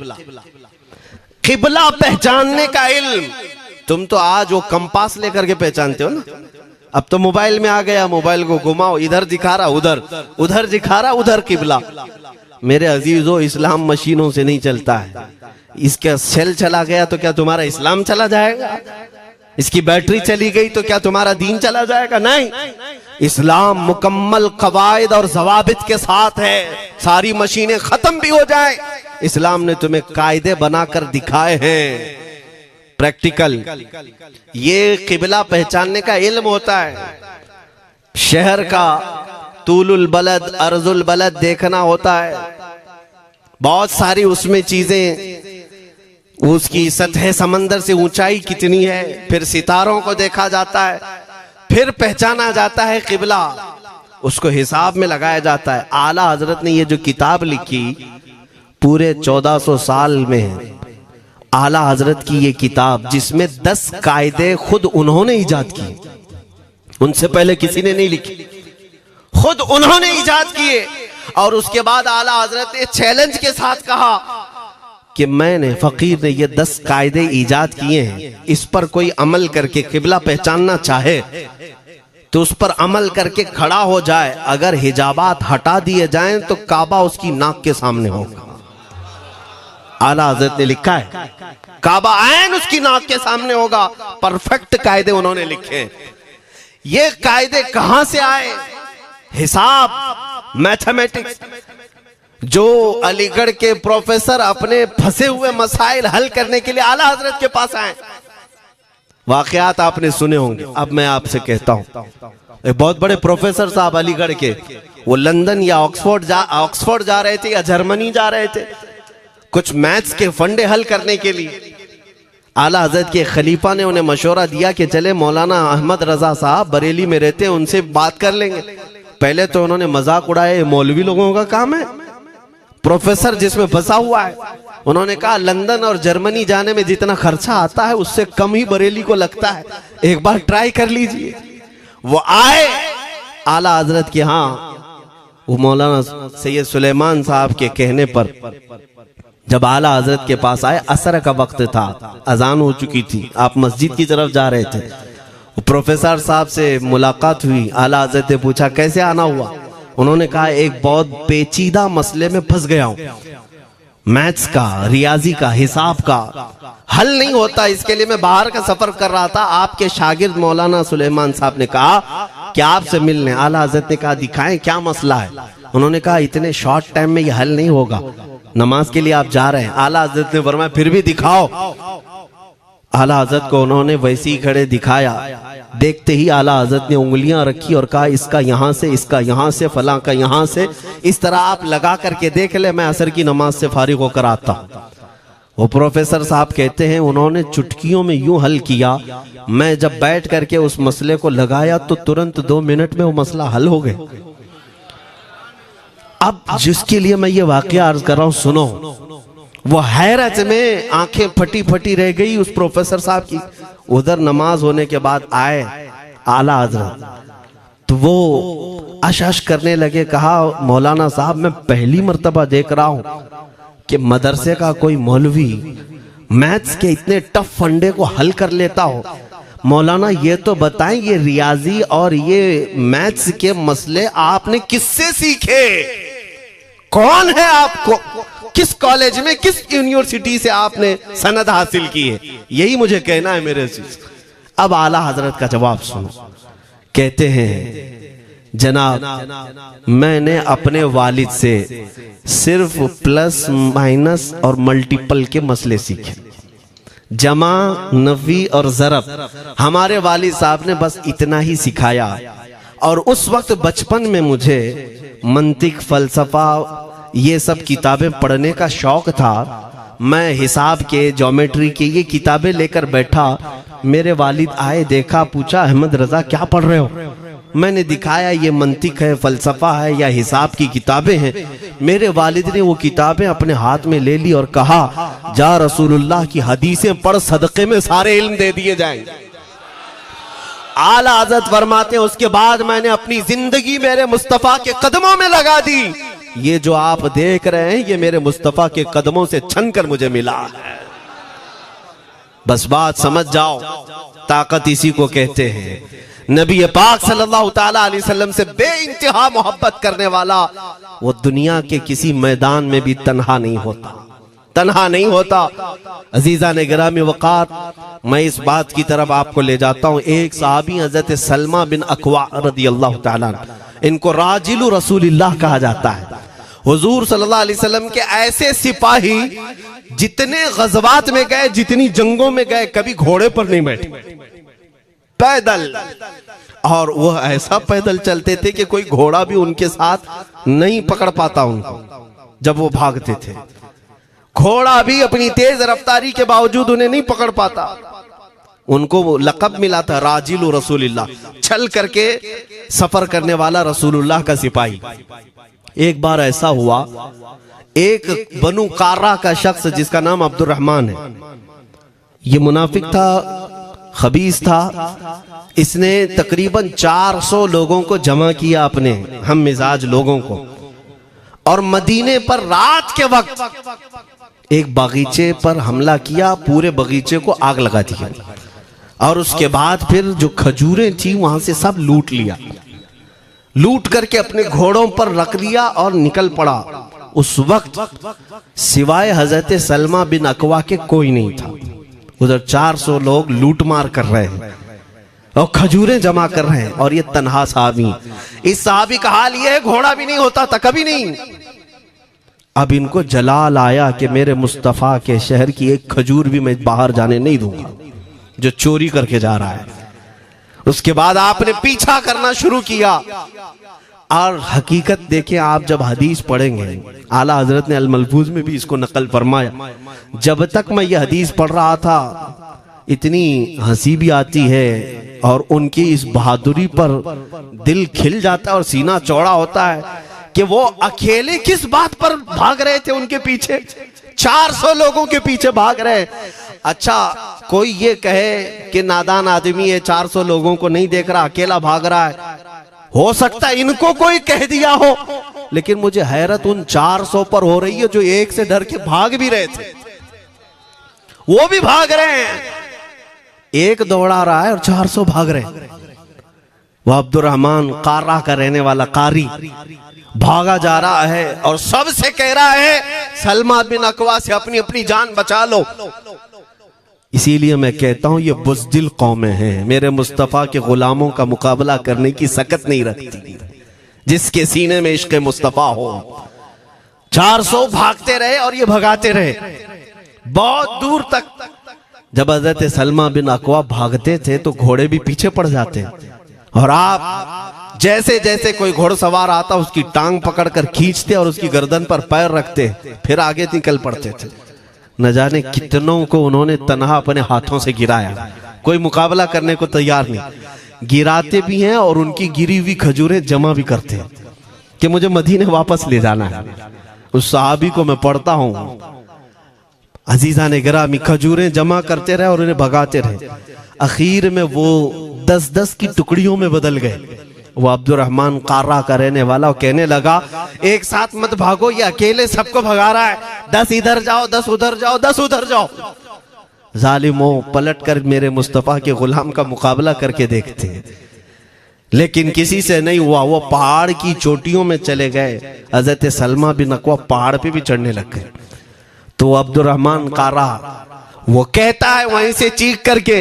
क़िबला पहचानने का इल्म। तुम तो आज वो कंपास लेकर के पहचानते हो ना, अब तो मोबाइल में आ गया, मोबाइल को घुमाओ, इधर दिखा रहा उधर, उधर दिखा रहा उधर क़िबला। मेरे अजीजों, इस्लाम मशीनों से नहीं चलता है। इसका सेल चला गया तो क्या तुम्हारा इस्लाम चला जाएगा? इसकी बैटरी चली गई तो क्या तुम्हारा दीन चला जाएगा? नहीं, इस्लाम मुकम्मल कवायद और ज़वाबित के साथ है। सारी मशीनें खत्म भी हो जाए, इस्लाम ने तुम्हें कायदे बनाकर दिखाए हैं, प्रैक्टिकल। ये क़िबला पहचानने का इल्म होता है। शहर का तूलुल बलद अर्जुल बलद देखना होता है, बहुत सारी उसमें चीजें, उसकी सतह समंदर से ऊंचाई कितनी है, फिर सितारों को देखा जाता है, फिर पहचाना जाता है क़िबला, उसको हिसाब में लगाया जाता है। आला हजरत ने ये जो किताब लिखी पूरे 1400 साल में, आला हजरत की ये किताब जिसमें 10 कायदे खुद उन्होंने इजाद किए, उनसे पहले किसी ने नहीं लिखी, खुद उन्होंने इजाद किए। और उसके बाद आला हजरत ने चैलेंज के साथ कहा कि मैंने, फकीर ने ये 10 कायदे इजाद किए हैं, इस पर कोई अमल करके क़िबला पहचानना चाहे तो उस पर अमल करके खड़ा हो जाए, अगर हिजाबात हटा दिए जाएं तो काबा उसकी नाक के सामने होगा। आला हजरत ने लिखा है काबा ऐन उसकी नाक के सामने होगा। परफेक्ट कायदे उन्होंने लिखे। ये कायदे कहां से आए? हिसाब, मैथमेटिक्स। जो अलीगढ़ के प्रोफेसर अपने फंसे हुए मसाइल हल करने के लिए आला हजरत के पास आए, वाकयात आपने सुने होंगे। अब मैं आपसे कहता हूं, एक बहुत बड़े प्रोफेसर साहब अलीगढ़ के, वो लंदन या ऑक्सफोर्ड जा रहे थे या जर्मनी जा रहे थे कुछ मैथ्स के फंडे हल करने के लिए। आला हजरत के खलीफा ने उन्हें मशवरा दिया कि चले मौलाना अहमद रजा साहब बरेली में रहते हैं, उनसे बात कर लेंगे। पहले तो उन्होंने मजाक उड़ाया, मौलवी लोगों का काम है, प्रोफेसर जिसमें फंसा हुआ है। उन्होंने कहा लंदन और जर्मनी जाने में जितना खर्चा आता है उससे कम ही बरेली को लगता है, एक बार ट्राई कर लीजिए। वो आए आला हजरत के यहाँ, वो मौलाना सैयद सुलेमान साहब के कहने पर जब आला हजरत के पास आए, असर का वक्त था, अजान हो चुकी थी, आप मस्जिद की तरफ जा रहे थे। प्रोफेसर साहब से मुलाकात हुई, आला हजरत ने पूछा कैसे आना हुआ? उन्होंने कहा एक बहुत पेचीदा मसले में फंस गया हूं, मैथ्स का, रियाजी का, हिसाब का हल नहीं होता, इसके लिए मैं बाहर का सफर कर रहा था। आपके शागिर्द मौलाना सुलेमान साहब ने कहा कि आपसे मिलने। आला हजरत ने कहा दिखाएं क्या मसला है? उन्होंने कहा इतने शॉर्ट टाइम में ये हल नहीं होगा, नमाज के लिए आप जा रहे हैं। आला हजरत ने फरमाया फिर भी दिखाओ। आला हजरत को उन्होंने वैसे ही खड़े दिखाया। देखते ही आला हजरत ने उंगलियां रखी और कहा इसका यहां से, इसका यहां से, फलां का यहां से, इस तरह आप लगा करके देख ले, मैं असर की नमाज से फारिग होकर आता हूं। वो प्रोफेसर साहब कहते हैं उन्होंने चुटकियों में यूं हल किया, मैं जब बैठ करके उस मसले को लगाया तो तुरंत 2 मिनट में वो मसला हल हो गया। अब जिसके लिए मैं ये वाकया अर्ज कर रहा हूं सुनो। वो हैरत में आंखें फटी फटी रह गई उस प्रोफेसर साहब की। उधर नमाज होने के बाद आए आला हजरत, तो वो अश करने लगे। कहा मौलाना साहब मैं पहली मर्तबा देख रहा हूं कि मदरसे का कोई मौलवी मैथ्स के इतने टफ फंडे को हल कर लेता हो। मौलाना ये तो बताएं ये रियाजी और ये मैथ्स के मसले आपने किससे सीखे? कौन है आपको? किस कॉलेज में, किस यूनिवर्सिटी से आपने सनद हासिल की है? यही मुझे कहना है मेरे अजीज। अब आला हजरत का जवाब सुनो। कहते हैं जनाब मैंने अपने वालिद से सिर्फ प्लस माइनस और मल्टीपल के मसले सीखे, जमा, नफी और ज़रब हमारे वालिद साहब ने बस इतना ही सिखाया। और उस वक्त बचपन में मुझे मंतिक, फलसफा, ये सब किताबें पढ़ने का शौक था। मैं हिसाब के, ज्योमेट्री के ये किताबें लेकर बैठा। मेरे वालिद आए, देखा, पूछा अहमद रजा क्या पढ़ रहे हो? मैंने दिखाया ये मंतिक है, फलसफा है या हिसाब की किताबें हैं। मेरे वालिद ने वो किताबें अपने हाथ में ले ली और कहा जा रसूलुल्लाह की हदीसें पढ़, सदक़े में सारे इल्म दे दिए जाएंगे। आला हज़रत फरमाते हैं उसके बाद मैंने अपनी जिंदगी मेरे मुस्तफा के कदमों में लगा दी। ये जो आप देख रहे हैं ये मेरे मुस्तफा के कदमों से छनकर मुझे मिला है। बस बात समझ जाओ, ताकत इसी को कहते हैं। नबी पाक सल्लल्लाहु ताला अलैहि वसल्लम से बेइंतहा मोहब्बत करने वाला वो दुनिया के किसी मैदान में भी तन्हा नहीं होता, तन्हा नहीं होता। अजीजा ने गिरामी वक़ार, मैं इस बात की तरफ आपको ले जाता हूँ। एक सहाबी हजरत सलमा बिन अकवा रदियल्लाहु ताला, इनको राजिलु रसूलिल्लाह कहा जाता है। हुजूर सल्लल्लाहु अलैहि वसल्लम के ऐसे सिपाही जितने गज़वात में गए, जितनी जंगों में गए, कभी घोड़े पर नहीं बैठे, पैदल। और वह ऐसा पैदल चलते थे कि कोई घोड़ा भी उनके साथ नहीं पकड़ पाता उनको जब वो भागते थे। घोड़ा भी अपनी तेज रफ्तारी के बावजूद उन्हें नहीं पकड़ पाता। उनको वो लक़ब मिला था राजिलु रसूलिल्लाह, छल करके सफर करने वाला रसूलुल्लाह का सिपाही। एक बार ऐसा हुआ, एक बनु कार्रा का शख्स जिसका नाम अब्दुर्रहमान है, ये मुनाफिक था, खबीस था। इसने तकरीबन 400 लोगों को जमा किया, अपने हम मिजाज लोगों को, और मदीने पर रात के वक्त एक बगीचे पर हमला किया, पूरे बगीचे को आग लगा दिया। और उसके बाद फिर जो खजूरें थी वहां से सब लूट लिया, लूट करके अपने घोड़ों पर रख लिया और निकल पड़ा। उस वक्त सिवाय हजरत सलमा बिन अकवा के कोई नहीं था। उधर 400 लोग लूट मार कर रहे हैं और खजूरें जमा कर रहे हैं, और ये तन्हा साहबी। इस साहबी का हाल ये है, घोड़ा भी नहीं होता था कभी नहीं। अब इनको जलाल आया कि मेरे मुस्तफा के शहर की एक खजूर भी मैं बाहर जाने नहीं दूंगा जो चोरी करके जा रहा है। उसके बाद आपने पीछा करना शुरू किया। और हकीकत देखें, आप जब हदीस पढ़ेंगे, आला हजरत ने अल मलफूज में भी इसको नकल फरमाया। जब तक मैं ये हदीस पढ़ रहा था इतनी हंसी भी आती है और उनकी इस बहादुरी पर दिल खिल जाता है और सीना चौड़ा होता है कि वो अकेले किस बात पर भाग रहे थे। उनके पीछे 400 लोगों के पीछे भाग रहे। अच्छा, कोई ये कहे कि नादान आदमी है, 400 लोगों को नहीं देख रहा, अकेला भाग रहा है। हो सकता है इनको कोई कह दिया हो, लेकिन मुझे हैरत उन 400 पर हो रही है जो एक से डर के भाग भी रहे थे। वो भी भाग रहे हैं, एक दौड़ा रहा है और 400 भाग रहे हैं। वह अब्दुर्रहमान कार्रा का रहने वाला कारी भागा जा रहा है और सबसे कह रहा है सलमा बिन अकवा से अपनी अपनी जान बचा लो। इसीलिए मैं कहता हूं ये बुज़दिल कौमें हैं, मेरे मुस्तफ़ा के गुलामों का मुकाबला करने की सकत नहीं रखती जिसके सीने में इश्क़ मुस्तफ़ा हो। 400 भागते रहे और ये भगाते रहे बहुत दूर तक। जब हज़रत सलमा बिन अकवा भागते थे तो घोड़े भी पीछे पड़ जाते, और आप जैसे जैसे कोई घोड़सवार आता उसकी टांग पकड़कर खींचते और उसकी गर्दन पर पैर रखते, फिर आगे निकल पड़ते थे। न जाने कितनों को उन्होंने तन्हा अपने हाथों से गिराया, कोई मुकाबला करने को तैयार नहीं। गिराते भी हैं और उनकी गिरी हुई खजूरें जमा भी करते हैं कि मुझे मदीने वापस ले जाना है। उस सहाबी को मैं पढ़ता हूं, अजीजा ने गिरामी खजूरें जमा करते रहे और उन्हें भगाते रहे। आखिर में वो 10-10 की टुकड़ियों में बदल गए। वो अब्दुर्रहमान कार्रा का रहने वाला कहने लगा एक साथ मत भागो, ये अकेले सबको भगा रहा है, 10 इधर जाओ, 10 उधर जाओ, 10 उधर जाओ। जालिमों, पलट कर मेरे मुस्तफा के गुलाम का मुकाबला करके देखते हैं, लेकिन किसी से नहीं हुआ। वो पहाड़ की चोटियों में चले गए। हजरत सलमा बिन अकवा पहाड़ पे भी चढ़ने लग गए। तो अब्दुर्रहमान कार्रा वो कहता है वहीं से चीख करके,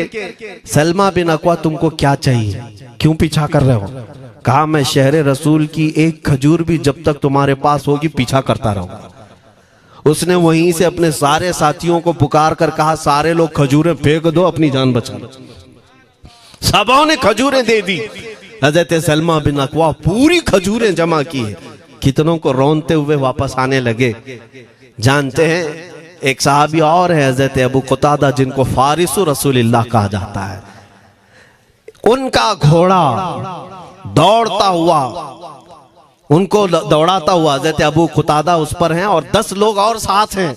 सलमा बिन अकवा तुमको क्या चाहिए, क्यों पीछा कर रहे हो? कहा मैं शहर रसूल की एक खजूर भी जब तक तुम्हारे पास होगी पीछा करता रहूंगा। उसने वहीं से अपने सारे साथियों को पुकार कर कहा सारे लोग खजूरें फेंक दो, अपनी जान बचा लो। सबों ने खजूरें दे दी। हजरत सलमा बिन अकवा पूरी खजूरें जमा की है, कितनों को रोनते हुए वापस आने लगे। जानते हैं एक सहाबी और है हजरत अबू कुतादा, जिनको फारिसु रसूलिल्लाह कहा जाता है। उनका घोड़ा दौड़ता हुआ, उनको दौड़ाता हुआ हजरत अबू कुतादा उस पर हैं और 10 लोग और साथ हैं।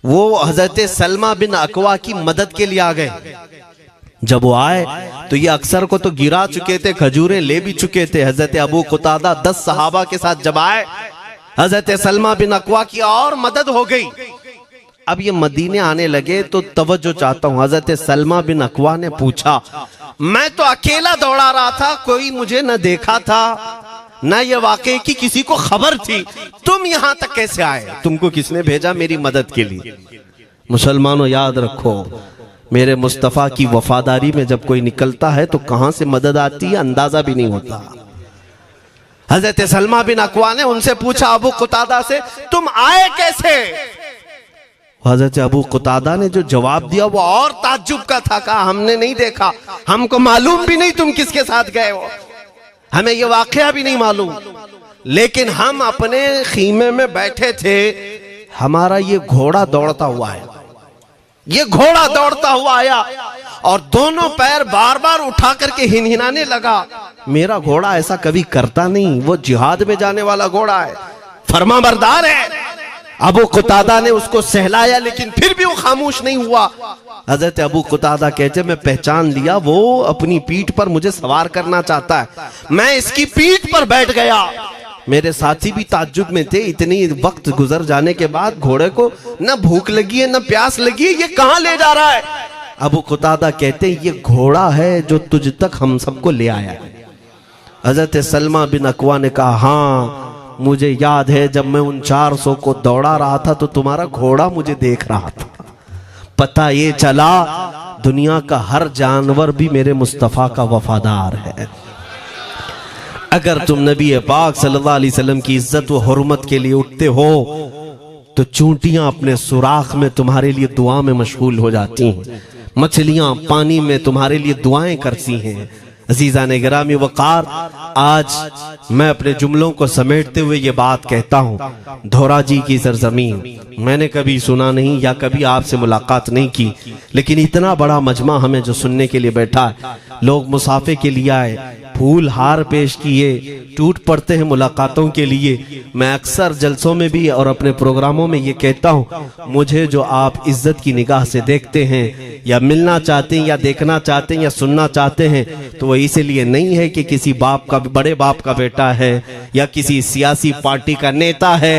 वो हजरत सलमा बिन अकवा की मदद के लिए आ गए। जब वो आए तो ये अक्सर को तो गिरा चुके थे, खजूरें ले भी चुके थे। हजरत अबू कुतादा 10 सहाबा के साथ जब आए, हजरत सलमा बिन अकवा की और मदद हो गई। अब ये मदीने आने लगे तो तवज्जो चाहता हूं। हजरत सलमा बिन अकवा ने पूछा, मैं तो अकेला दौड़ा रहा था, कोई मुझे न देखा था, ना ये वाकई की किसी को खबर थी, तुम यहां तक कैसे आए? तुमको किसने भेजा मेरी मदद के लिए? मुसलमानों याद रखो, मेरे मुस्तफा की वफादारी में जब कोई निकलता है तो कहां से मदद आती है अंदाजा भी नहीं होता। हजरत सलमा बिन अकवा ने उनसे पूछा अबू कुतादा से, तुम आए कैसे? हजरत अबू कुतादा ने जो जवाब दिया वो और ताज्जुब का था। कहा, हमने नहीं देखा, हमको मालूम भी नहीं तुम किसके साथ गए हो, हमें ये वाकया भी नहीं मालूम, लेकिन हम अपने खीमे में बैठे थे, हमारा ये घोड़ा दौड़ता हुआ है, ये घोड़ा दौड़ता हुआ आया और दोनों पैर बार बार उठा करके हिनहिनाने लगा। मेरा घोड़ा ऐसा कभी करता नहीं, वो जिहाद में जाने वाला घोड़ा है, फरमाबरदार है। अबू कुतादा ने उसको सहलाया लेकिन फिर भी वो खामोश नहीं हुआ। हजरत अबू कुतादा कहते, मैं पहचान लिया, वो अपनी पीठ पर मुझे सवार करना चाहता है। मैं इसकी पीठ पर बैठ गया। मेरे साथी भी ताज्जुब में थे, इतनी वक्त गुजर जाने के बाद घोड़े को न भूख लगी है न प्यास लगी है, ये कहां ले जा रहा है? अबू कुतादा कहते, ये घोड़ा है जो तुझ तक हम सबको ले आया है। हजरत सलमा बिन अकवा ने कहा, हाँ मुझे याद है, जब मैं उन 400 को दौड़ा रहा था तो तुम्हारा घोड़ा मुझे देख रहा था। पता ये चला दुनिया का हर जानवर भी मेरे मुस्तफा का वफादार है। अगर तुम नबी पाक सल्लल्लाहु अलैहि वसल्लम की इज्जत व हुर्मत के लिए उठते हो तो चूंटियां अपने सुराख में तुम्हारे लिए दुआ में मशगूल हो जाती हैं, मछलियां पानी में तुम्हारे लिए दुआएं करती हैं। अजीज़ान गिरामी वक़ार, आज मैं अपने जुमलों को समेटते हुए ये बात कहता हूँ, धोराजी की सरजमीन मैंने कभी सुना नहीं या कभी आपसे मुलाकात नहीं की, लेकिन इतना बड़ा मजमा हमें जो सुनने के लिए बैठा है, लोग मुसाफे के लिए आए, फूल हार पेश किए, टूट पड़ते हैं मुलाकातों के लिए। मैं अक्सर जलसों में भी और अपने प्रोग्रामों में ये कहता हूँ, मुझे जो आप इज्जत की निगाह से देखते हैं या मिलना चाहते हैं या देखना चाहते हैं या सुनना चाहते हैं, तो वो इसलिए नहीं है कि किसी बाप का, बड़े बाप का बेटा है या किसी सियासी पार्टी का नेता है।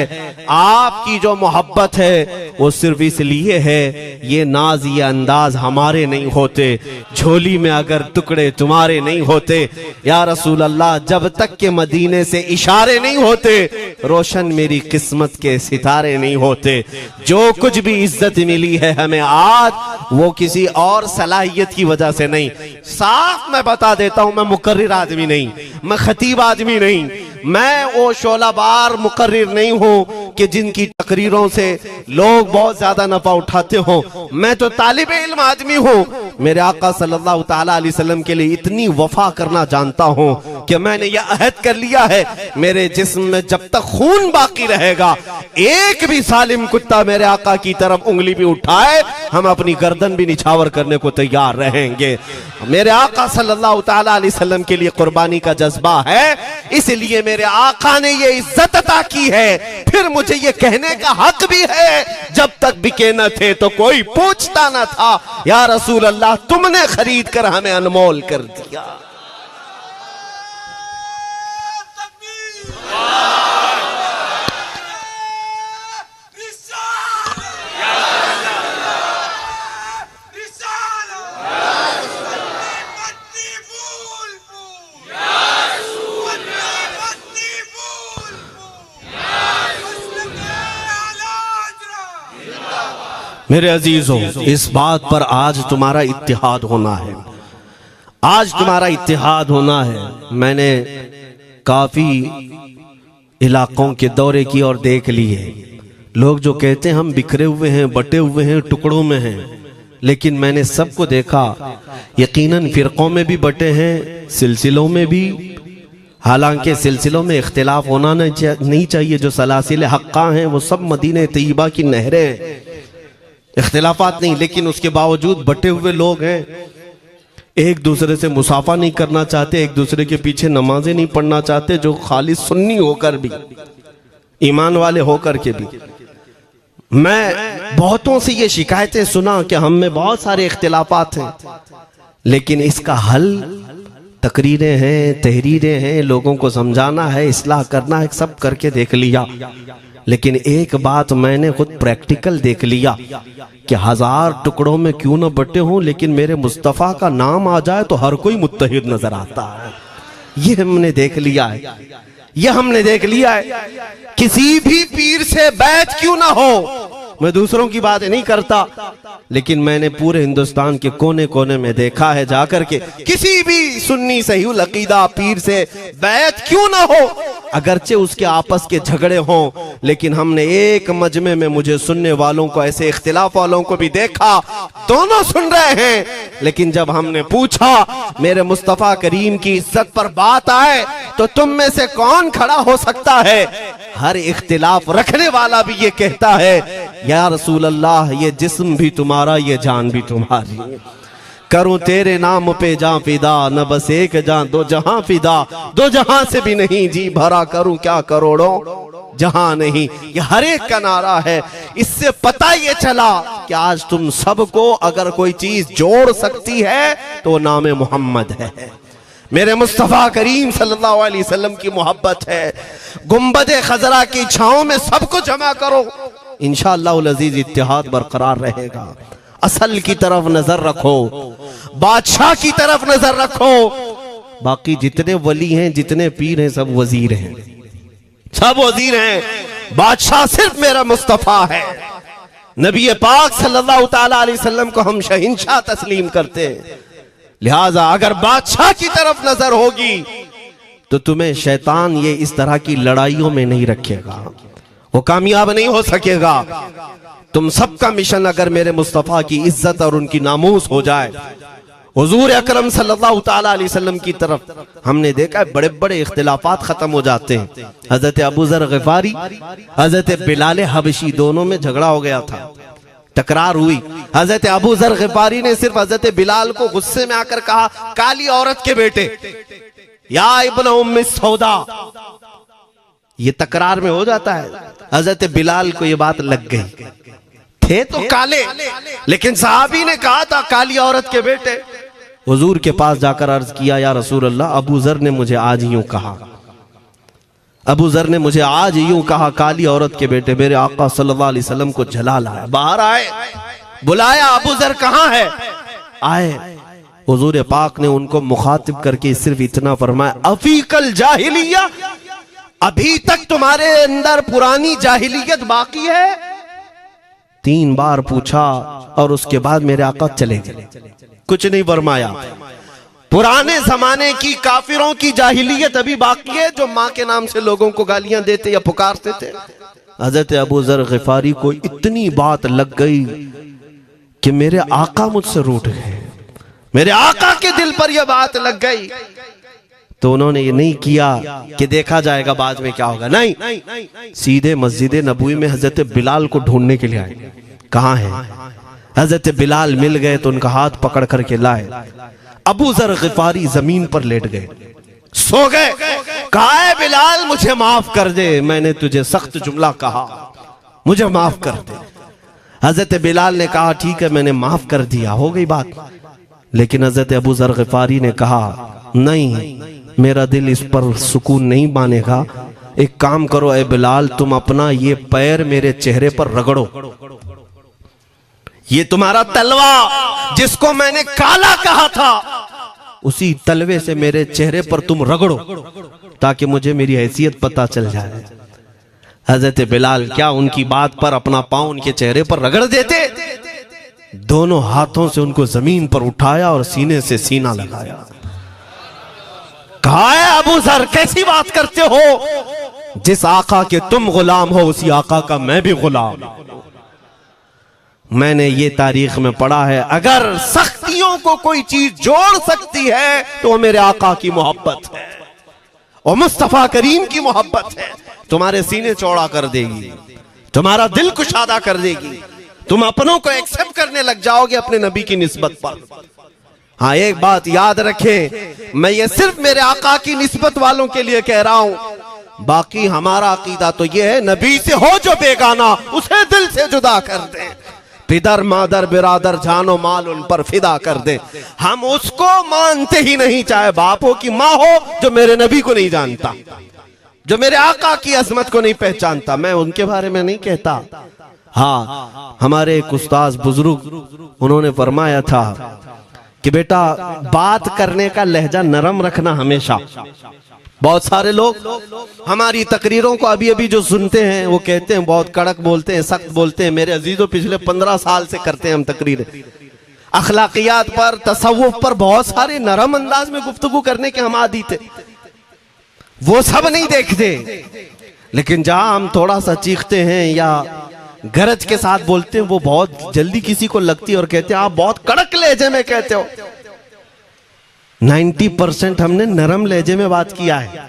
आपकी जो मोहब्बत है वो सिर्फ इसलिए है, ये नाज ये अंदाज हमारे नहीं होते, झोली में अगर टुकड़े तुम्हारे नहीं होते, या रसूल अल्लाह जब तक के मदीने से इशारे नहीं होते, रोशन मेरी किस्मत के सितारे नहीं होते। जो कुछ भी इज्जत मिली है हमें आज, वो किसी और सलाहियत की वजह से नहीं। साफ मैं बता देता हूं, मैं मुकर्रिर आदमी नहीं, मैं खतीब आदमी नहीं, मैं वो शोलाबार मुकर्रिर नहीं हूं कि जिनकी तकरीरों से लोग बहुत ज्यादा नफा उठाते हो। मैं तो तालिबे इल्म आदमी हूं। मेरे आका सल्लल्लाहु ताला अलैहि वसल्लम के लिए इतनी वफा करना जानता हूं कि मैंने यह अहद कर लिया है, मेरे जिस्म में जब तक खून बाकी रहेगा, एक भी सालिम कुत्ता मेरे आका की तरफ उंगली भी उठाए, हम अपनी गर्दन भी निछावर करने को तैयार रहेंगे। मेरे आका सल्लल्लाहु ताला अलैहि वसल्लम के लिए कुर्बानी का जज्बा है, इसलिए मेरे आका ने ये इज्जत अता की है। फिर मुझे ये कहने का हक भी है, जब तक बिके न थे तो कोई पूछता न था, या रसूल अल्लाह तुमने खरीद कर हमें अनमोल कर दिया। मेरे अजीजों, इस बात पर आज तुम्हारा इत्तिहाद होना है, आज तुम्हारा इत्तिहाद होना है। मैंने काफी इलाकों के दौरे किए और देख लिए, लोग जो कहते हैं हम बिखरे हुए हैं, बटे हुए हैं, टुकड़ों में हैं, लेकिन मैंने सबको देखा, यकीनन फिरकों में भी बटे हैं, सिलसिलों में भी। हालांकि सिलसिलों में इख्तिलाफ होना नहीं चाहिए, जो सलासिल हक्का हैं वो सब मदीने तैयबा की नहरें हैं, इख्तिलाफात नहीं, लेकिन उसके बावजूद बटे हुए लोग हैं। एक दूसरे से मुसाफा नहीं करना चाहते, एक दूसरे के पीछे नमाजें नहीं पढ़ना चाहते, जो खाली सुन्नी होकर भी, ईमान वाले होकर के भी। मैं बहुतों से ये शिकायतें सुना कि हम में बहुत सारे इख्तिलाफात हैं, लेकिन इसका हल तकरीरें हैं, तहरीरें हैं, लोगों को समझाना है, इस्लाह करना है, सब करके देख लिया। लेकिन एक बात मैंने खुद प्रैक्टिकल देख लिया कि 1000 टुकड़ों में क्यों न बटे हों, लेकिन मेरे मुस्तफ़ा का नाम आ जाए तो हर कोई मुत्तहिद नजर आता है। ये हमने देख लिया है, ये हमने देख लिया है। किसी भी पीर से बैत क्यों ना हो, मैं दूसरों की बात नहीं करता, लेकिन मैंने पूरे हिंदुस्तान के कोने कोने में देखा है जाकर के, किसी भी सुन्नी सहीहुल अकीदा पीर से बैत क्यों ना हो, अगरचे उसके आपस के झगड़े हों, लेकिन हमने एक मजमे में मुझे सुनने वालों को, ऐसे इख्तिलाफ वालों को भी देखा, दोनों सुन रहे हैं, लेकिन जब हमने पूछा मेरे मुस्तफ़ा करीम की इज्जत पर बात आए तो तुम में से कौन खड़ा हो सकता है, हर इख्तिलाफ रखने वाला भी ये कहता है, या रसूल अल्लाह, ये जिस्म भी तुम्हारा, ये जान भी तुम्हारी, करूं तेरे नाम पे जां फिदा, न बस एक जां दो जहां फिदा, दो जहां से भी नहीं जी भरा, करूं क्या करोड़ों जहां नहीं। ये हर एक का नारा है। इससे पता ये चला कि आज तुम सबको अगर कोई चीज जोड़ सकती है तो नाम मोहम्मद है, मेरे मुस्तफ़ा करीम सल्लल्लाहु अलैहि वसल्लम की मोहब्बत है। गुंबदे खजरा की छांव में सबको जमा करो, इंशाअल्लाह अज़ीज इत्तिहाद बरकरार रहेगा। असल की तरफ नजर रखो, बादशाह की तरफ नजर रखो, बाकी जितने वली हैं, जितने पीर हैं, सब वजीर हैं, सब वजीर हैं, बादशाह सिर्फ मेरा मुस्तफ़ा है। नबी पाक सल्लल्लाहु ताला अलैहि वसल्लम को हम शहंशाह तस्लीम करते हैं, लिहाजा अगर बादशाह की तरफ नजर होगी तो तुम्हें शैतान ये इस तरह की लड़ाइयों में नहीं रखेगा, वो कामयाब नहीं हो सकेगा। तुम सबका मिशन अगर मेरे मुस्तफ़ा की इज्जत और उनकी नामूस हो जाए, हुजूर अकरम सल्लल्लाहु ताला अलैहि वसल्लम की तरफ हमने देखा है बड़े बड़े इख्तिलाफात खत्म हो जाते हैं। हजरत अबू ज़र ग़िफ़ारी, हजरत बिलाल हबशी, दोनों में झगड़ा हो गया था, तकरार हुई। हजरत अबू ज़र ग़िफ़ारी ने सिर्फ हजरत बिलाल को गुस्से में आकर कहा, काली औरत के बेटे, या इब्न उम्मी सौदा, ये तकरार में हो जाता है। हजरत बिलाल को ये बात लग गई, थे तो काले, लेकिन सहाबी ने कहा था काली औरत के बेटे। हुजूर के पास जाकर अर्ज किया, या रसूल अल्लाह, अबू ज़र ने मुझे आज यूं कहा, अबू ज़र ने मुझे आज यूं कहा, काली औरत के बेटे। मेरे आका सल्लल्लाहु अलैहि वसल्लम को जला लाया, बाहर आए, बुलाया, अबू ज़र कहाँ है, आए। हुजूर पाक ने उनको मुखातिब करके सिर्फ इतना फरमाया, अफीकल जाहिलिया, अभी तक तुम्हारे अंदर पुरानी जाहिलियत बाकी है। 3 बार पूछा और उसके बाद मेरे आका चले गए, कुछ नहीं फरमाया। पुराने जमाने की काफिरों की जाहिलियत अभी बाकी है, जो माँ के नाम से लोगों को गालियां देते या पुकारते थे। हजरत अबू ज़र ग़िफ़ारी को इतनी बात लग गई कि मेरे आका मुझसे रूठ गए, मेरे आका के दिल पर यह बात लग गई। तो उन्होंने ये नहीं किया कि देखा जाएगा बाद में क्या होगा, नहीं, सीधे मस्जिद नबवी में हजरत बिलाल को ढूंढने के लिए आए। कहाँ है? हजरत बिलाल मिल गए तो उनका हाथ पकड़ करके लाए। अबू ज़र ग़िफ़ारी जमीन पर लेट गए, सो गए। कहा है बिलाल, मुझे माफ कर दे, मैंने तुझे सख्त जुमला कहा, मुझे माफ कर दे। हजरत बिलाल ने कहा, ठीक है, मैंने माफ कर दिया, हो गई बात। लेकिन हजरत अबू ज़र ग़िफ़ारी ने कहा, नहीं, मेरा दिल इस पर सुकून नहीं मानेगा। एक काम करो ए बिलाल, तुम अपना ये पैर मेरे चेहरे पर रगड़ो, ये तुम्हारा तलवा जिसको मैंने काला कहा था, उसी तलवे से मेरे चेहरे पर तुम रगड़ो, ताकि मुझे मेरी हैसियत पता चल जाए। हजरत बिलाल क्या उनकी बात पर अपना पांव उनके चेहरे पर रगड़ देते, दोनों हाथों से उनको जमीन पर उठाया और सीने से सीना लगाया। कहा है अबू ज़र, कैसी बात करते हो, जिस आका के तुम गुलाम हो उसी आका का मैं भी गुलाम। मैंने ये तारीख में पढ़ा है, अगर सख्तियों को कोई चीज जोड़ सकती है तो वो मेरे आका की मोहब्बत है और मुस्तफा करीम की मोहब्बत है। तुम्हारे सीने चौड़ा कर देगी, तुम्हारा दिल कुशादा कर देगी, तुम अपनों को एक्सेप्ट करने लग जाओगे अपने नबी की निस्बत पर। हाँ, एक बात याद रखें, मैं ये सिर्फ मेरे आका की निस्बत वालों के लिए कह रहा हूं। बाकी हमारा अकीदा तो ये है, नबी से हो जो बेगाना उसे दिल से जुदा कर दे, पिदर मादर बिरादर जानो माल उन पर फिदा कर दे। हम उसको मानते ही नहीं, चाहे बाप हो कि माँ हो, जो मेरे नबी को नहीं जानता, जो मेरे आका की अजमत को नहीं पहचानता। मैं उनके बारे में नहीं कहता। हाँ, हमारे एक उस्ताद बुजुर्ग उन्होंने फरमाया था कि बेटा बात करने का लहजा नरम रखना हमेशा। बहुत सारे लोग हमारी तकरीरों को अभी अभी जो सुनते हैं वो कहते हैं बहुत कड़क बोलते हैं, सख्त बोलते हैं। मेरे अजीजों, पिछले 15 साल से करते हैं हम तकरीरें, अखलाकियात पर, तसव्वुफ पर बहुत सारे नरम अंदाज में गुफ्तगू करने के हम आदी थे। वो सब नहीं देखते, लेकिन जहां हम थोड़ा सा चीखते हैं या गरज के साथ बोलते हैं, वो बहुत जल्दी किसी को लगती है और कहते हैं आप बहुत कड़क लहजे में कहते हो। 90% हमने नरम लहजे में बात किया है,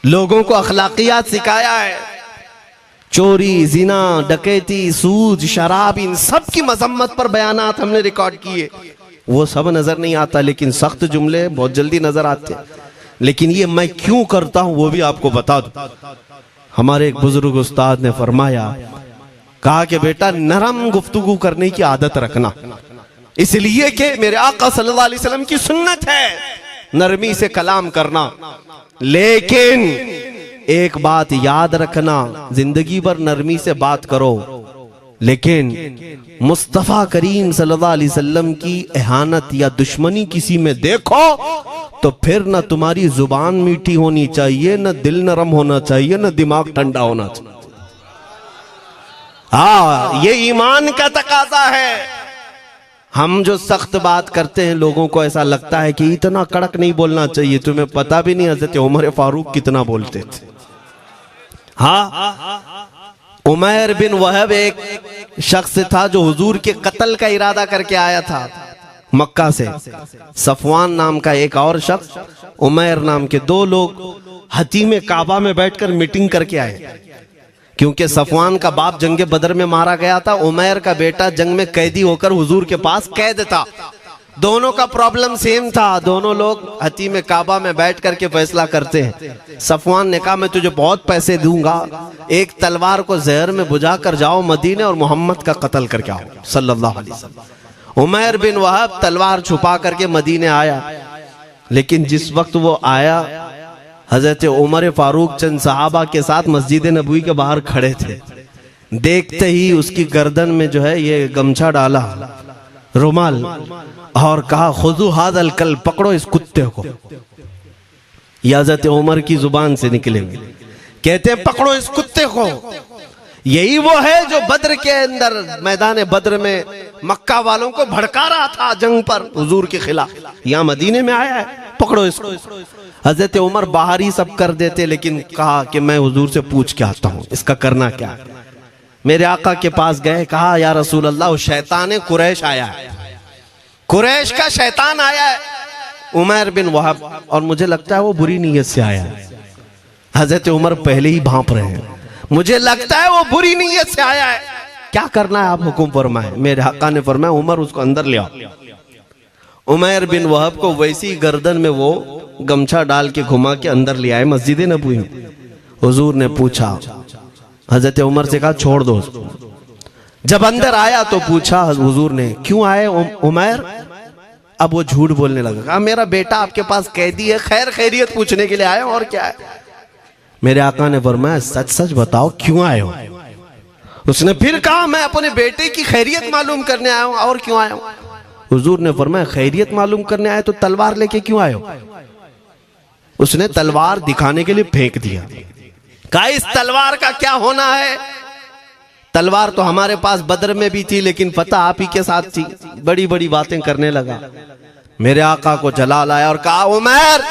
लोगों को अखलाकियात सिखाया है। चोरी, जिना, डकैती, सूद, शराब, इन सब की मजम्मत पर बयानात हमने रिकॉर्ड किए। वो सब नजर नहीं आता, लेकिन सख्त जुमले बहुत जल्दी नजर आते हैं। लेकिन ये मैं क्यों करता हूं वो भी आपको बता दूं। हमारे एक बुजुर्ग उस्ताद ने फरमाया, कहा कि बेटा नरम गुफ्तगू करने की आदत रखना, इसलिए कि मेरे आका सल्लल्लाहु अलैहि वसल्लम की सुन्नत है नरमी से कलाम करना। लेकिन एक बात याद रखना, जिंदगी भर नरमी से बात करो, लेकिन मुस्तफा करीम सल्लल्लाहु अलैहि वसल्लम की एहानत या दुश्मनी किसी में देखो तो फिर न तुम्हारी जुबान मीठी होनी चाहिए, न दिल नरम होना चाहिए, न दिमाग ठंडा होना चाहिए। हाँ, ये ईमान का तकाजा है। हम जो सख्त बात करते हैं, लोगों को ऐसा लगता है कि इतना कड़क नहीं बोलना चाहिए। तुम्हें पता भी नहीं हज़रत उमर फारूक कितना बोलते थे। हाँ, उमैर बिन वहब एक शख्स था जो हुजूर के कत्ल का इरादा करके आया था मक्का से। सफवान नाम का एक और शख्स, उमैर नाम के 2 लोग हतीम काबा में बैठकर मीटिंग करके आए, क्योंकि सफवान का बाप जंग बदर में मारा गया था, उमैर का बेटा जंग में कैदी होकर हुजूर के पास कैद था। दोनों का प्रॉब्लम सेम था। दोनों लोग हतीम काबा में बैठ करके फैसला करते हैं। सफवान ने कहा मैं तुझे बहुत पैसे दूंगा, एक तलवार को जहर में बुझा कर जाओ मदीने और मोहम्मद का कत्ल करके आओ सल्लल्लाहु अलैहि वसल्लम। उमैर बिन वहब तलवार छुपा करके मदीने आया, लेकिन जिस वक्त वो आया, हजरत उमर फारूक चंद सहाबा के साथ मस्जिद नबवी के बाहर खड़े थे। देखते ही उसकी गर्दन में जो है ये गमछा डाला, रुमाल, और कहा खुजू हादल कल, पकड़ो इस कुत्ते को। ये हजरत उमर की जुबान से निकलेंगे, कहते हैं पकड़ो इस कुत्ते को। यही वो है जो बद्र के अंदर, मैदान बद्र में मक्का वालों को भड़का रहा था जंग पर हुजूर के खिलाफ। यहाँ मदीने में आया है, पकड़ो इसको। हजरत उमर बाहर ही सब कर देते, लेकिन कहा कि मैं हुजूर से पूछ के आता हूँ इसका करना क्या है। मेरे आका के पास गए, कहा या रसूल अल्लाह, शैतान कुरैश आया है, कुरैश का शैतान आया है उमैर बिन वहब, और मुझे लगता है वो बुरी नीयत से आया है। हजरत उमर पहले ही भांप रहे हैं, मुझे लगता है वो बुरी नीयत से आया है, क्या करना है आप हुक्म फरमाए। मेरे आका ने फरमाया उमर उसको अंदर ले आओ। उमैर बिन वहब को वैसी गर्दन में वो गमछा डाल के घुमा के अंदर ले आए मस्जिद नबवी में। हुजूर ने पूछा, हजरत उमर से कहा छोड़ दो उसको। जब अंदर आया तो पूछा हुजूर ने क्यों आए उमैर। अब वो झूठ बोलने लगा, कहा मेरा बेटा आपके पास कैदी है, खैर खैरियत पूछने के लिए आया, और क्या है। मेरे आका ने फरमाया सच सच बताओ क्यों आए हो। उसने फिर कहा मैं अपने बेटे की खैरियत मालूम करने आया हूं, और क्यों आया हूं। हुजूर ने फरमाया खैरियत मालूम करने आए तो तलवार लेके क्यों आए हो। उसने तलवार दिखाने के लिए फेंक दिया, कहा इस तलवार का क्या होना है। तलवार तो हमारे पास बद्र में भी थी, लेकिन फतह आप ही के साथ थी। बड़ी बड़ी बातें करने लगा। मेरे आका को जलाल आया और कहा उमैर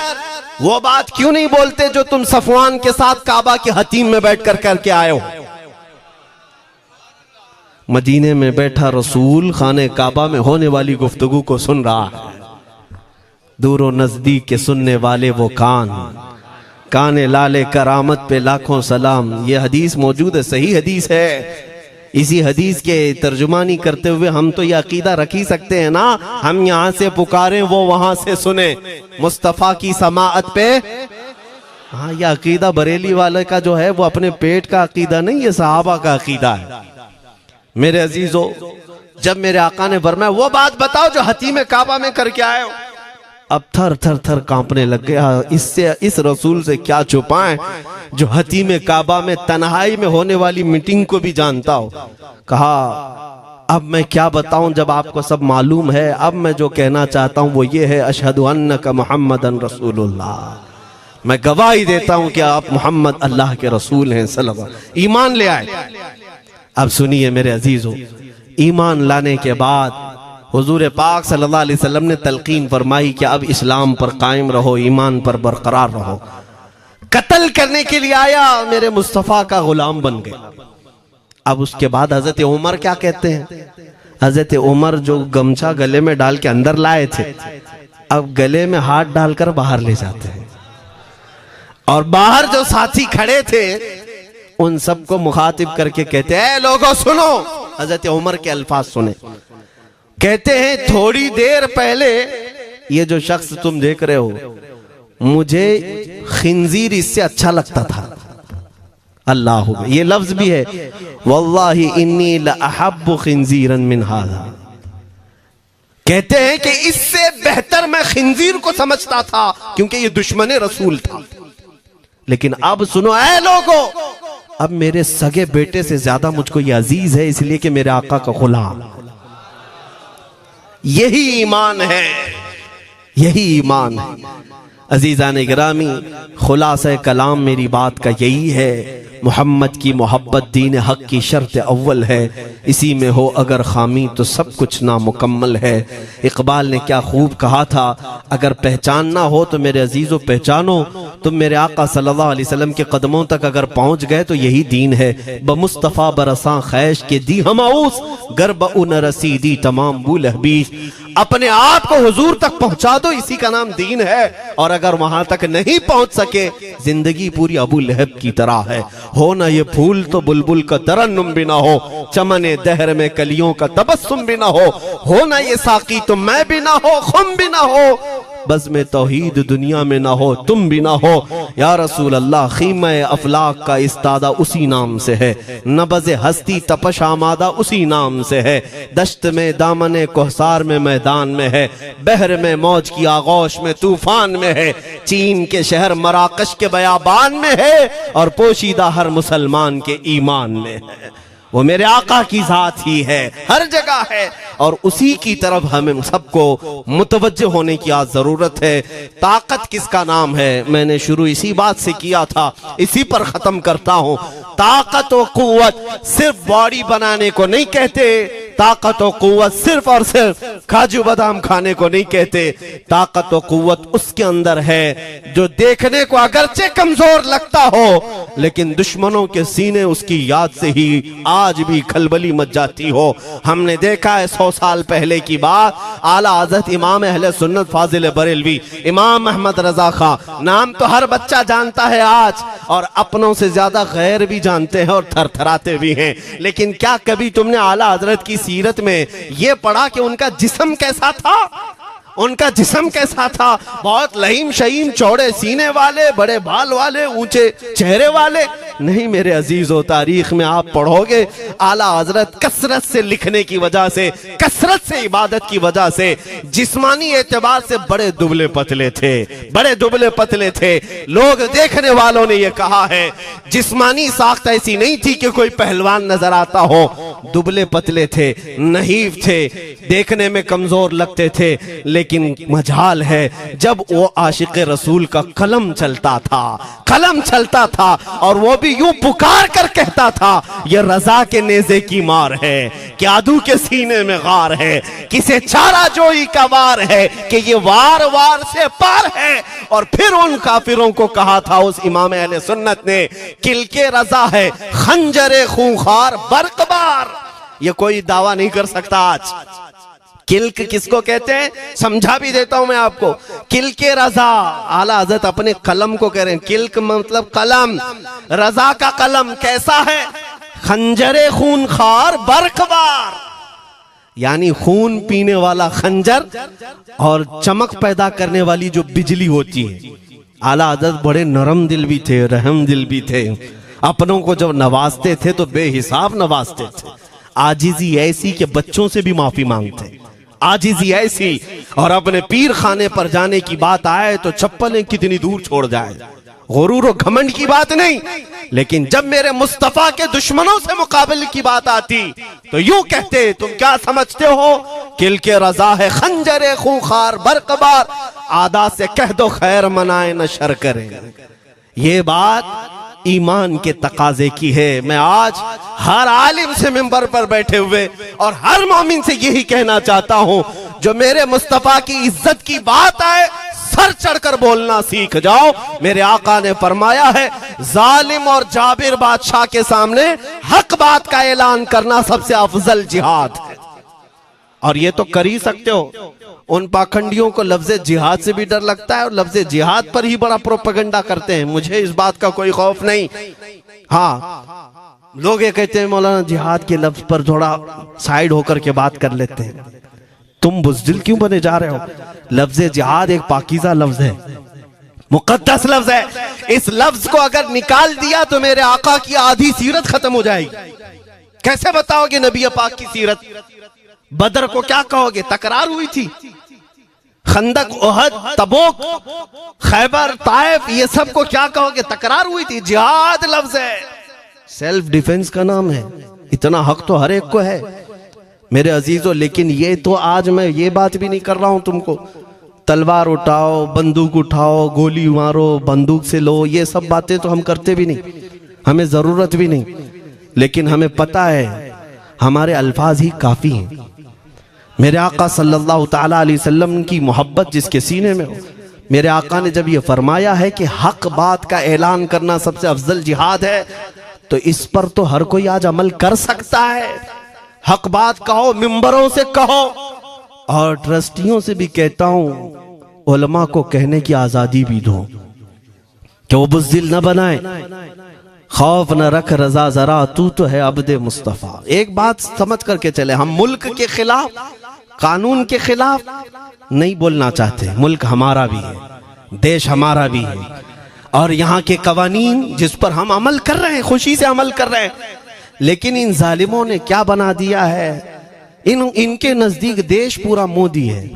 वो बात क्यों नहीं बोलते जो तुम सफवान के साथ काबा के हतीम में बैठकर करके आए हो। मदीने में बैठा रसूल खाने काबा में होने वाली गुफ्तगू को सुन रहा है। दूरो नजदीक के सुनने वाले वो काने लाले करामत पे लाखों सलाम। ये हदीस मौजूद है, सही हदीस है। इसी हदीस के तर्जुमानी करते हुए हम तो ये अकीदा रख ही सकते हैं ना, हम यहाँ से पुकारें वो वहां से सुने, मुस्तफा की समाअत पे। हाँ, यह अकीदा बरेली वाले का जो है वो अपने पेट का अकीदा नहीं, ये सहाबा का अकीदा है। मेरे अजीजों, जब मेरे आका ने फरमाया वो बात बताओ जो हतीम काबा में करके आए हो, अब थर थर थर कांपने लग गया। इससे इस रसूल से क्या छुपाएं जो हतीम काबा में तन्हाई में होने वाली मीटिंग को भी जानता हो। कहा अब मैं क्या बताऊं जब आपको सब मालूम है। अब मैं जो कहना चाहता हूं वो ये है, अशहदु अन्नका मुहम्मदन रसूलुल्लाह, मैं गवाही देता हूं कि आप मोहम्मद अल्लाह के रसूल हैं सल्लल्लाहु। ईमान ले आए। अब सुनिए मेरे अजीजों, ईमान लाने के बाद हुजूर पाक सल्लल्लाहु अलैहि वसल्लम ने तलकीन फरमाई कि अब इस्लाम पर कायम रहो, ईमान पर बरकरार रहो। कत्ल करने के लिए आया, मेरे मुस्तफ़ा का गुलाम बन गए। अब उसके बाद हजरत उमर क्या कहते हैं, हजरत उमर जो गमछा गले में डाल के अंदर लाए थे, अब गले में हाथ डालकर बाहर ले जाते हैं। और बाहर जो साथी खड़े थे उन सबको मुखातिब करके कहते हैं, लोगों सुनो। हजरत उमर के अल्फाज सुने, कहते हैं थोड़ी देर पहले ये जो शख्स तुम देख रहे हो, मुझे खिंजीर इससे अच्छा लगता था। अल्लाह, ये लफ्ज भी है, वल्लाही इन्नी लअहब्बु खिंजीरन मिन हाज़ा। कहते हैं कि इससे बेहतर मैं खिंजीर को समझता था क्योंकि ये दुश्मन रसूल था। लेकिन अब सुनो ऐ लोगों, अब मेरे सगे बेटे से ज्यादा मुझको ये अजीज है, इसलिए कि मेरे आका का गुलाम। यही ईमान है, यही ईमान है। अजीज़ान गिरामी, खुलासा कलाम मेरी बात का यही है, मोहम्मद की मोहब्बत दीन हक की शर्त अव्वल है। इसी में हो अगर खामी तो सब कुछ नामुकम्मल है। इकबाल ने क्या खूब कहा था, अगर पहचानना हो तो मेरे अजीज़ों पहचानो, तुम मेरे आका सल्लल्लाहु अलैहि वसल्लम के कदमों तक अगर पहुंच गए तो यही दीन है। बमुस्तफ़ा बरसा खैश के दी हमाऊस, गर्ब उन रसीदी तमाम बुल हबीस। अपने आप को हुजूर तक पहुंचा दो, इसी का नाम दीन है। और अगर वहां तक नहीं पहुंच सके, जिंदगी पूरी अबू लहब की तरह है। हो ना ये फूल तो बुलबुल का तरन्नुम भी ना हो, चमने दहर में कलियों का तबस्सुम भी ना हो ना ये साकी तो मैं भी ना हो, खुम भी ना हो, बस में तौहीद दुनिया में ना हो, तुम भी ना हो। या रसूल अल्लाह, खीमा अफलाक का इस्तादा उसी नाम से है, नबज़ हस्ती तपश आमादा उसी नाम से है। दश्त में दामने कोहसार में मैदान में है, बहर में मौज की आगोश में तूफान में है, चीन के शहर मराकश के बयाबान में है, और पोशीदा हर मुसलमान के ईमान में है। वो मेरे आका की जात ही है, हर जगह है, और उसी की तरफ हमें सबको मुतवज्जह होने की आज जरूरत है। ताकत किसका नाम है, मैंने शुरू इसी बात से किया था, इसी पर खत्म करता हूं। ताकत और कुव्वत सिर्फ बॉडी बनाने को नहीं कहते, ताकत और कुव्वत सिर्फ और सिर्फ काजू बादाम खाने को नहीं कहते। ताकत और कुव्वत उसके अंदर है जो देखने को अगरचे कमजोर लगता हो, लेकिन दुश्मनों के सीने उसकी याद से ही आज भी खलबली मच जाती हो। हमने देखा है 100 साल पहले की बात, आला हज़रत इमाम अहले सुन्नत फाजिल बरेलवी इमाम अहमद रजा खां, नाम तो हर बच्चा जानता है आज, और अपनों से ज्यादा गैर भी जानते हैं और थरथराते भी हैं। लेकिन क्या कभी तुमने आला हजरत की सीरत में यह पढ़ा कि उनका जिस्म कैसा था? उनका जिस्म कैसा था? बहुत लहीम शहीम, चौड़े सीने वाले, बड़े बाल वाले, ऊंचे चेहरे वाले? नहीं मेरे अजीजों, तारीख में आप पढ़ोगे आला हजरत कसरत से लिखने की वजह से, कसरत से इबादत की वजह से जिस्मानी एतबार से बड़े दुबले पतले थे, बड़े दुबले पतले थे। लोग देखने वालों ने यह कहा है जिस्मानी साख्त ऐसी नहीं थी कि कोई पहलवान नजर आता हो, दुबले पतले थे, नहीफ थे, देखने में कमजोर लगते थे। लेकिन मजाल है जब वो आशिक रसूल का कलम चलता था, कलम चलता था, और वो भी यूं पुकार कर कहता था ये रजा के नेज़े की मार है, कि आदू के सीने में गार है, किसे चारा जोई का वार है, कि ये वार वार से पार है। और फिर उन काफिरों को कहा था उस इमाम अहले सुन्नत ने, किल के रजा है खंजरे खूंखार बरकबार। ये कोई दावा नहीं कर सकता आज। किल्क किसको कहते हैं समझा भी देता हूं मैं आपको। किल के रजा, आला हज़रत अपने कलम को कह रहे हैं, किल्क मतलब कलम, रजा का कलम कैसा है? खंजरे खून खार बरकबार, यानी खून पीने वाला खंजर और चमक पैदा करने वाली जो बिजली होती है। आला हज़रत बड़े नरम दिल भी थे, रहम दिल भी थे। अपनों को जब नवाजते थे तो बेहिसाब नवाजते थे। आजिजी ऐसी कि बच्चों से भी माफी मांगते, आजिजी ऐसी, और अपने पीर खाने पर जाने की बात आए तो चप्पलें कितनी दूर छोड़ जाए। गुरूर और घमंड की बात नहीं, लेकिन जब मेरे मुस्तफा के दुश्मनों से मुकाबले की बात आती तो यूं कहते, तुम क्या समझते हो किल के रजा है खंजरे खूंखार बरकबार, आदा से कह दो खैर मनाए न शर करें। ये बात ईमान के तकाजे की है। मैं आज हर आलिम से मिंबर पर बैठे हुए और हर मोमिन से यही कहना चाहता हूं, जो मेरे मुस्तफा की इज्जत की बात आए सर चढ़कर बोलना सीख जाओ। मेरे आका ने फरमाया है, जालिम और जाबिर बादशाह के सामने हक बात का ऐलान करना सबसे अफजल जिहाद है। और ये तो कर ही सकते हो। उन पाखंडियों को लफ्ज़ जिहाद से भी डर लगता है और लफ्ज़ जिहाद पर ही बड़ा प्रोपेगेंडा करते हैं। मुझे इस बात का कोई खौफ नहीं। हाँ, लोग ये कहते हैं मौलाना जिहाद के लफ्ज पर थोड़ा साइड होकर के बात कर लेते हैं। तुम बुज़दिल क्यों बने जा रहे हो? लफ्ज़ जिहाद एक पाकीज़ा लफ्ज है, मुकद्दस लफ्ज है। इस लफ्ज को अगर निकाल दिया तो मेरे आका की आधी सीरत खत्म हो जाएगी। कैसे बताओगे नबी पाक की सीरत? बदर को क्या कहोगे? तकरार हुई थी। खंदक, उहद, तबूक, खैबर, ताइफ, ये सब को क्या कहोगे? तकरार हुई थी। जिहाद लफ्ज है, सेल्फ डिफेंस का नाम है। इतना हक तो हर एक को है मेरे अजीजों। लेकिन ये तो आज मैं ये बात भी नहीं कर रहा हूं तुमको तलवार उठाओ, बंदूक उठाओ, गोली मारो, बंदूक से लो, ये सब बातें तो हम करते भी नहीं, हमें जरूरत भी नहीं। लेकिन हमें पता है हमारे अल्फाज ही काफी हैं। मेरे आका सल्लल्लाहु ताला अलैहि वसल्लम की मोहब्बत जिसके सीने में हो, मेरे आका ने जब ये फरमाया है कि हक बात का ऐलान करना सबसे अफजल जिहाद है, तो इस पर तो हर कोई आज अमल कर सकता है। हक बात कहो, मिंबरों से कहो, और ट्रस्टियों से भी कहता हूं उलमा को कहने की आजादी भी दो कि वो बुज़दिल न बनाए। खौफ न रख रजा जरा, तू तो है अब्दे मुस्तफा। एक बात समझ करके चले, हम मुल्क के खिलाफ, कानून के खिलाफ नहीं बोलना चाहते। मुल्क हमारा भी है, देश हमारा भी है, और यहाँ के कवानीन जिस पर हम अमल कर रहे हैं, खुशी से अमल कर रहे हैं। लेकिन इन जालिमों ने क्या बना दिया है, इनके नजदीक देश पूरा मोदी है।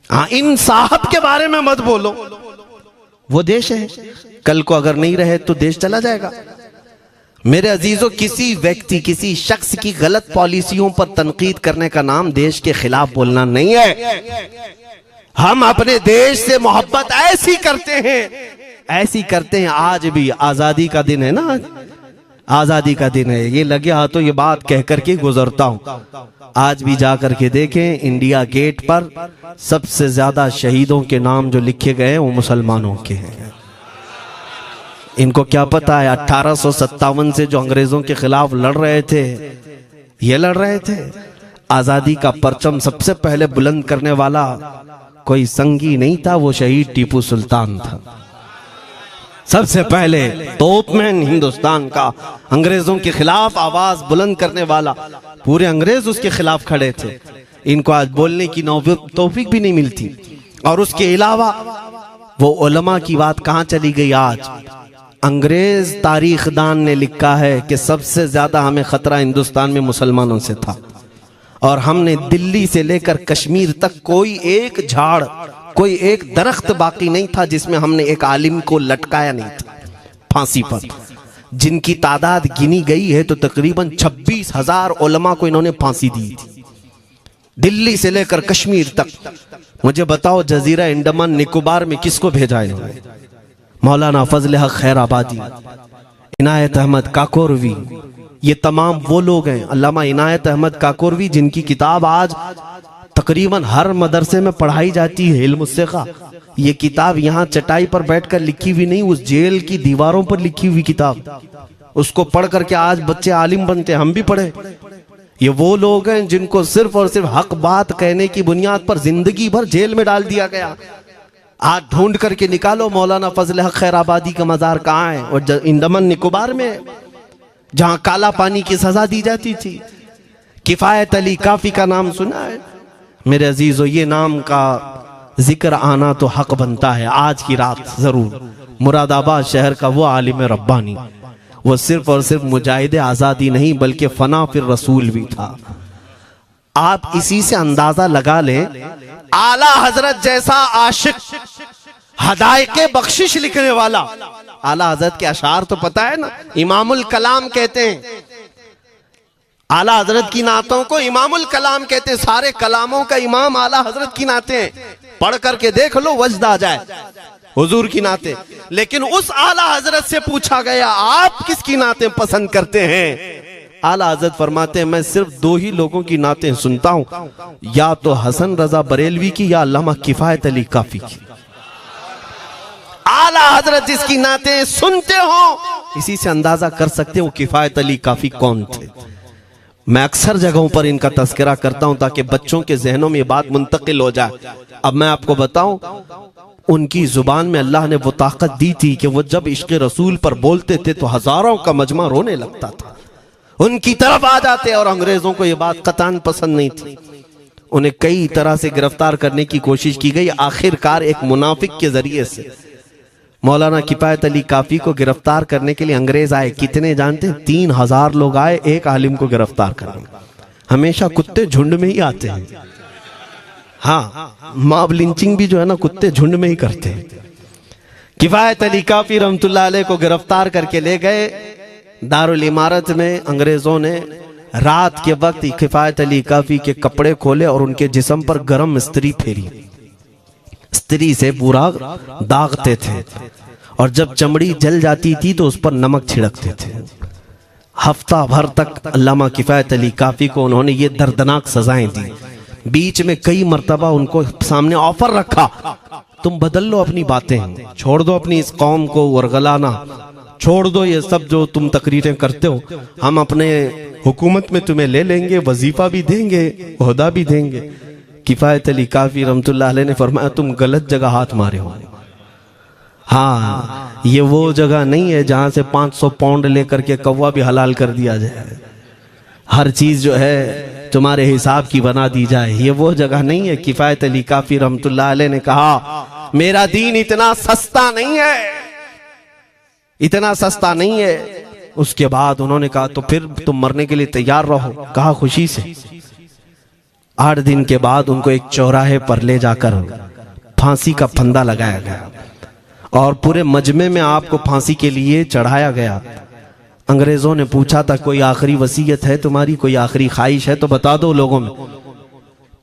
हाँ, इन साहब के बारे में मत बोलो, वो देश है, कल को अगर नहीं रहे तो देश चला जाएगा। मेरे अजीजों, किसी व्यक्ति, किसी शख्स की गलत पॉलिसियों पर तनकीद करने का नाम देश के खिलाफ बोलना नहीं है। हम अपने देश से मोहब्बत ऐसी करते हैं। आज भी आजादी का दिन है ना, आजादी का दिन है। ये लगे हाथों ये बात कह करके गुजरता हूं। आज भी जा करके देखें, इंडिया गेट पर सबसे ज्यादा शहीदों के नाम जो लिखे गए हैं वो मुसलमानों के हैं। इनको क्या पता है 1857 से जो अंग्रेजों के खिलाफ लड़ रहे थे, ये लड़ रहे थे। आजादी का परचम सबसे पहले बुलंद करने वाला कोई संगी नहीं था, वो शहीद टीपू सुल्तान था। सबसे पहले तोपमैन हिंदुस्तान का, अंग्रेजों के खिलाफ आवाज बुलंद करने वाला। पूरे अंग्रेज उसके खिलाफ खड़े थे। इनको आज बोलने की तौफीक भी नहीं मिलती। और उसके अलावा वो उलमा की बात कहां चली गई आज? अंग्रेज तारीखदान ने लिखा है कि सबसे ज्यादा हमें खतरा हिंदुस्तान में मुसलमानों से था, और हमने दिल्ली से लेकर कश्मीर तक कोई एक झाड़, कोई एक दरख्त बाकी नहीं था जिसमें हमने एक आलिम को लटकाया नहीं था फांसी पर। जिनकी तादाद गिनी गई है तो तकरीबन 26,000 उलमा को इन्होंने फांसी दी थी, दिल्ली से लेकर कश्मीर तक। मुझे बताओ, जजीरा अंडमान निकोबार में किसको भेजा इन्होंने? मौलाना फजल हक खैराबादी, इनायत अहमद काकोरवी, ये तमाम वो लोग हैं। अल्लामा इनायत अहमद काकोरवी, जिनकी किताब आज तकरीबन हर मदरसे में पढ़ाई जाती है, इल्म सिखा। ये किताब यहाँ चटाई पर बैठकर लिखी हुई नहीं, उस जेल की दीवारों पर लिखी हुई किताब। उसको पढ़ करके आज बच्चे आलिम बनते, हम भी पढ़े। ये वो लोग हैं जिनको सिर्फ और सिर्फ हक बात कहने की बुनियाद पर जिंदगी भर जेल में डाल दिया गया। आज ढूंढ करके निकालो मौलाना फजल हक खैराबादी का मजार कहाँ है, और अंडमान निकोबार में। जहां काला पानी की सजा दी जाती थी। किफायत अली काफी का नाम सुना है मेरे अजीजों? ये नाम का जिक्र आना तो हक बनता है आज की रात जरूर। मुरादाबाद शहर का वो आलिम रब्बानी, वो सिर्फ और सिर्फ मुजाहिद आजादी नहीं बल्कि फना फिर रसूल भी था। आप इसी से अंदाजा लगा लें, आला हजरत जैसा आशिक, हदायके बख्शिश लिखने वाला। आला हजरत के अशार तो पता है ना, इमामुल कलाम कहते हैं। आला हजरत की नातों को इमामुल कलाम कहते हैं। सारे कलामों का इमाम आला हजरत की नाते हैं। पढ़ करके देख लो, वजद आ जाए हुजूर की नाते। लेकिन उस आला हजरत से पूछा गया, आप किसकी नाते पसंद करते हैं? आला हजरत फरमाते हैं, मैं सिर्फ दो ही लोगों की नाते सुनता हूं, या तो हसन रजा बरेलवी की या अल्लामा किफायत अली काफी की। आला हजरत जिसकी नाते सुनते हो, इसी से अंदाजा कर सकते हो किफायत अली काफी कौन थे। मैं अक्सर जगहों पर इनका तस्करा करता हूं ताकि बच्चों के जहनों में ये बात मुंतकिल हो जाए। अब मैं आपको बताऊं, उनकी जुबान में अल्लाह ने वो ताकत दी थी कि वो जब इश्क़ रसूल पर बोलते थे तो हजारों का मजमा रोने लगता था, उनकी तरफ आ जाते। और अंग्रेजों को ये बात कतान पसंद नहीं थी। उन्हें कई तरह से गिरफ्तार करने की कोशिश की गई। आखिरकार एक मुनाफिक के जरिए से मौलाना किफायत अली काफी को गिरफ्तार करने के लिए अंग्रेज आए। कितने जानते हैं? 3000 लोग आए एक आलिम को गिरफ्तार करने। हमेशा कुत्ते झुंड में ही आते हैं। हाँ, मॉब लिंचिंग भी जो है ना, कुत्ते झुंड में ही करते हैं। किफायत अली काफी रहमतुल्लाह अलैह को गिरफ्तार करके ले गए दारुल इमारत में। अंग्रेजों ने रात के वक्त किफायत अली काफी के कपड़े खोले और उनके जिस्म पर गर्म इस्त्री फेरी। इस्त्री से पूरा दागते थे और जब चमड़ी जल जाती थी तो उस पर नमक छिड़कते थे। हफ्ता भर तक अल्लामा किफायत अली काफी को उन्होंने ये दर्दनाक सजाएं दी। बीच में कई मर्तबा उनको सामने ऑफर रखा, तुम बदल लो अपनी बातें, छोड़ दो अपनी इस कौम को वरगलाना, छोड़ दो ये सब जो तुम तकरीरें करते हो, हम अपने हुकूमत में तुम्हें ले लेंगे, वजीफा भी देंगे, ओहदा भी देंगे। किफायत अली काफी रहमतुल्लाह अलैह ने फरमाया, तुम गलत जगह हाथ मारे हो। हाँ, ये वो जगह नहीं है जहां से 500 पाउंड लेकर के कौवा भी हलाल कर दिया जाए, हर चीज जो है तुम्हारे हिसाब की बना दी जाए। ये वो जगह नहीं है। किफायत अली काफी रहमतुल्लाह अलैह ने कहा, मेरा दीन इतना सस्ता नहीं है, इतना सस्ता नहीं है। उसके बाद उन्होंने कहा, तो फिर तुम मरने के लिए तैयार रहो। कहा, खुशी से। 8 दिन के बाद उनको एक चौराहे पर ले जाकर फांसी का फंदा लगाया गया और पूरे मजमे में आपको फांसी के लिए चढ़ाया गया। अंग्रेजों ने पूछा था, कोई आखिरी वसीयत है तुम्हारी, कोई आखिरी ख्वाहिश है तो बता दो लोगों में।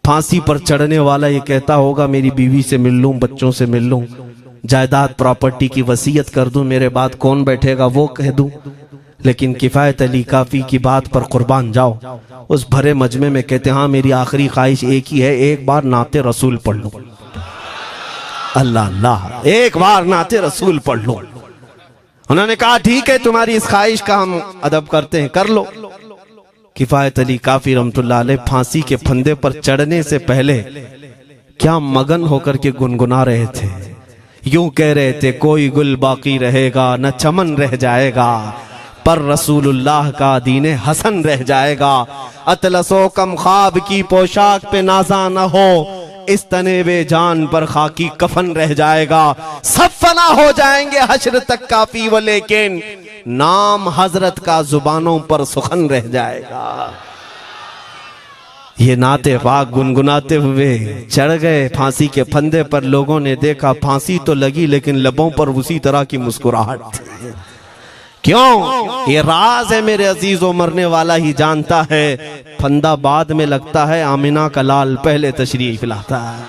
फांसी पर चढ़ने वाला ये कहता होगा, मेरी बीवी से मिल लूं, बच्चों से मिल लूं, जायदाद प्रॉपर्टी की वसीयत कर दूं, मेरे बाद कौन बैठेगा वो कह दूं। लेकिन किफायत अली काफी की बात पर कुर्बान जाओ। उस भरे मजमे में कहते, हाँ मेरी आखिरी ख्वाहिश एक ही है, एक बार नाते रसूल पढ़ लो। अल्लाह अल्लाह, एक बार नाते रसूल पढ़ लो। उन्होंने कहा, ठीक है, तुम्हारी इस ख्वाहिश का हम अदब करते हैं, कर लो। किफायत अली काफी रहमतुल्लाह अलैह फांसी के फंदे पर चढ़ने से पहले क्या मगन होकर के गुनगुना रहे थे। यूं कह रहे थे, कोई गुल बाकी रहेगा न चमन रह जाएगा, पर रसूलुल्लाह का दीने हसन रह जाएगा। अतलसो कम ख्वाब की पोशाक पे नाजा न हो, इस तने बे जान पर खाकी कफन रह जाएगा। सब फना हो जाएंगे हश्र तक काफी, वो लेकिन नाम हजरत का जुबानों पर सुखन रह जाएगा। ये नाते पाक गुनगुनाते हुए चढ़ गए फांसी के फंदे पर। लोगों ने देखा फांसी तो लगी लेकिन लबों पर उसी तरह की मुस्कुराहट थी। क्यों? ये राज है मेरे अजीजों, मरने वाला ही जानता है। फंदा बाद में लगता है, आमिना का लाल पहले तशरीफ लाता है।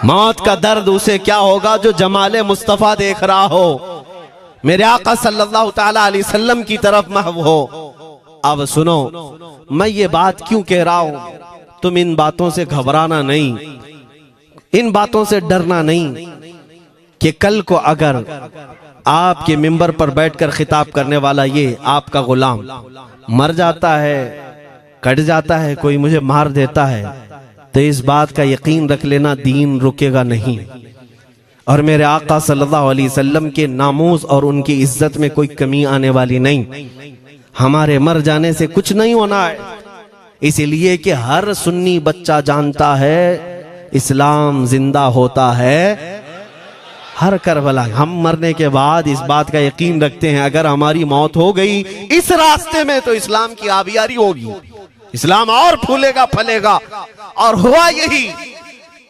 मौत का दर्द उसे क्या होगा जो जमाले मुस्तफा देख रहा हो, मेरे आका सल्लल्लाहु ताला अलैहि वसल्लम की तरफ महव हो। अब सुनो, मैं ये बात क्यों कह रहा हूं, तुम इन बातों से घबराना नहीं, इन बातों से डरना नहीं कि कल को अगर आपके मिंबर पर बैठकर खिताब करने वाला ये आपका गुलाम मर जाता है, कट जाता है, कोई मुझे मार देता है, तो इस बात का यकीन रख लेना, दीन रुकेगा नहीं। और मेरे आका सल्लल्लाहु अलैहि वसल्लम के नामूस और उनकी इज्जत में कोई कमी आने वाली नहीं। हमारे मर जाने से कुछ नहीं होना है, इसलिए कि हर सुन्नी बच्चा जानता है इस्लाम जिंदा होता है हर करबला। हम मरने के बाद इस बात का यकीन रखते हैं अगर हमारी मौत हो गई इस रास्ते में तो इस्लाम की आबियारी होगी, इस्लाम और फूलेगा फलेगा। और हुआ यही,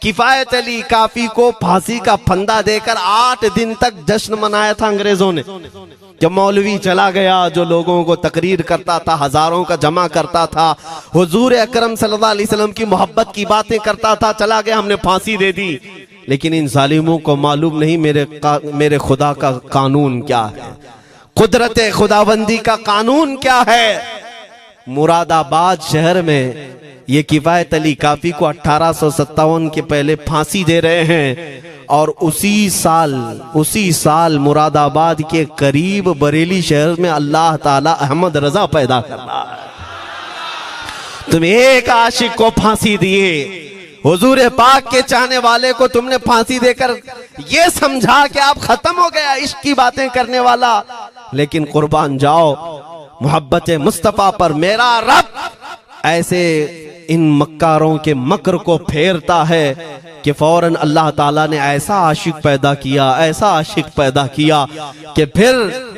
किफायत अली काफी को फांसी का फंदा देकर 8 दिन तक जश्न मनाया था अंग्रेजों ने। जब मौलवी चला गया जो लोगों को तकरीर करता था, हजारों का जमा करता था, हुजूर अकरम सल्लल्लाहु अलैहि वसल्लम की मोहब्बत की बातें करता था, चला गया, हमने फांसी दे दी। लेकिन इन जालिमों को मालूम नहीं मेरे खुदा का कानून क्या है, कुदरत खुदाबंदी का कानून क्या है। मुरादाबाद शहर में ये किफायत अली काफी को 1857 के पहले फांसी दे रहे हैं और उसी साल मुरादाबाद के करीब बरेली शहर में अल्लाह ताला अहमद रजा पैदा कर रहा है। तुम एक आशिक को फांसी दिए, हुजूर पाक के चाहने वाले को तुमने फांसी देकर ये समझा कि आप खत्म हो गया इश्क की बातें करने वाला। लेकिन कुर्बान जाओ मोहब्बत मुस्तफा पर, मेरा रब ऐसे इन मक्कारों के मकर को फेरता है कि फौरन अल्लाह ताला ने ऐसा आशिक पैदा किया कि फिर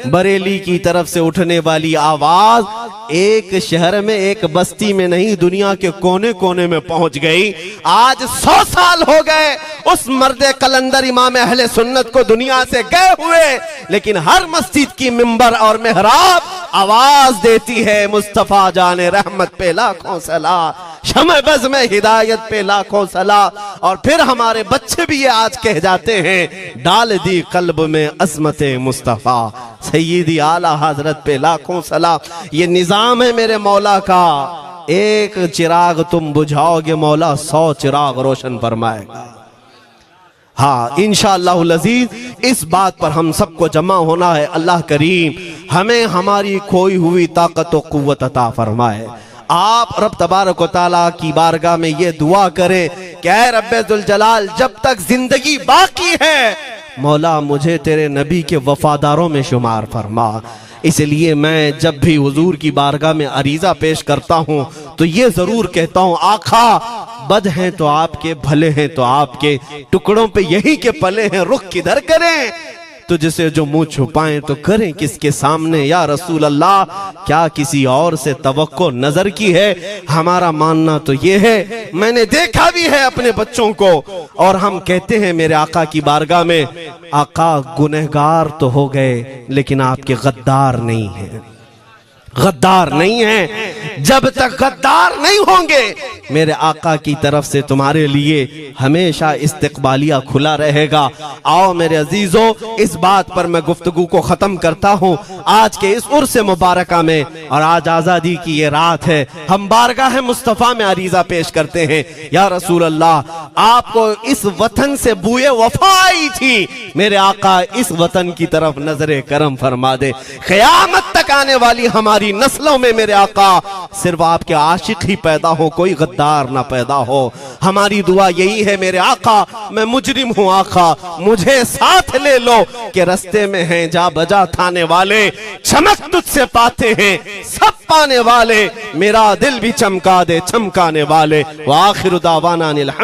बरेली की तरफ से उठने वाली आवाज एक शहर में, एक बस्ती में नहीं, दुनिया के कोने कोने में पहुंच गई। आज 100 साल हो गए उस मर्दे कलंदर इमाम अहले सुन्नत को दुनिया से गए हुए, लेकिन हर मस्जिद की मिंबर और मेहराब आवाज देती है मुस्तफा जाने रहमत पे लाखों सलाम, शमे बज़ में हिदायत पे लाखों सलाम। और फिर हमारे बच्चे भी ये आज कह जाते हैं, डाल दी कल्ब में अज़मत मुस्तफा सय्यदी आला हजरत पे लाखों सलाम। ये निजाम है मेरे मौला का, एक चिराग तुम बुझाओगे मौला 100 चिराग रोशन फरमाएगा। हाँ इंशाअल्लाहुल अज़ीज, इस बात पर हम सबको जमा होना है। अल्लाह करीम हमें हमारी खोई हुई ताकत व कुव्वत अता फरमाए। आप रब तबारक व तआला की बारगाह में ये दुआ करें कि ऐ रब्बे जुल जलाल, जब तक जिंदगी बाकी है मौला मुझे तेरे नबी के वफादारों में शुमार फरमा। इसलिए मैं जब भी हुजूर की बारगाह में अरीजा पेश करता हूँ तो ये जरूर कहता हूँ, आका बद हैं तो आपके, भले हैं तो आपके, टुकड़ों पे यही के पले हैं, रुख किधर करें, तुझसे जो मुंह छुपाएं तो करें किसके सामने। या रसूल अल्लाह, क्या किसी और से तवक्को नजर की है? हमारा मानना तो ये है, मैंने देखा भी है अपने बच्चों को, और हम कहते हैं मेरे आका की बारगाह में, आका गुनहगार तो हो गए लेकिन आपके गद्दार नहीं है, गद्दार नहीं है। जब तक गद्दार नहीं होंगे मेरे आका की तरफ से तुम्हारे लिए हमेशा इस्तकबालिया खुला रहेगा। आओ मेरे अजीजों, इस बात पर मैं गुफ्तगू को खत्म करता हूँ आज के इस उर्स मुबारका में। और आज आजादी की ये रात है, हम बारगाह मुस्तफा में अरीजा पेश करते हैं, या रसूल अल्लाह, आपको इस वतन से बूए वफा आई थी, मेरे आका इस वतन की तरफ नजरे करम फरमा दे। क़यामत तक आने वाली हमारी नस्लों में मेरे आका सिर्फ आपके आशिक ही पैदा हो, कोई गद्दार ना पैदा हो। हमारी दुआ यही है मेरे आका, मैं मुजरिम हूँ आका, मुझे साथ ले लो कि रस्ते में हैं जा बजा थाने वाले, चमक तुझसे पाते हैं सब पाने वाले, मेरा दिल भी चमका दे चमकाने वाले। व आखिर दावाना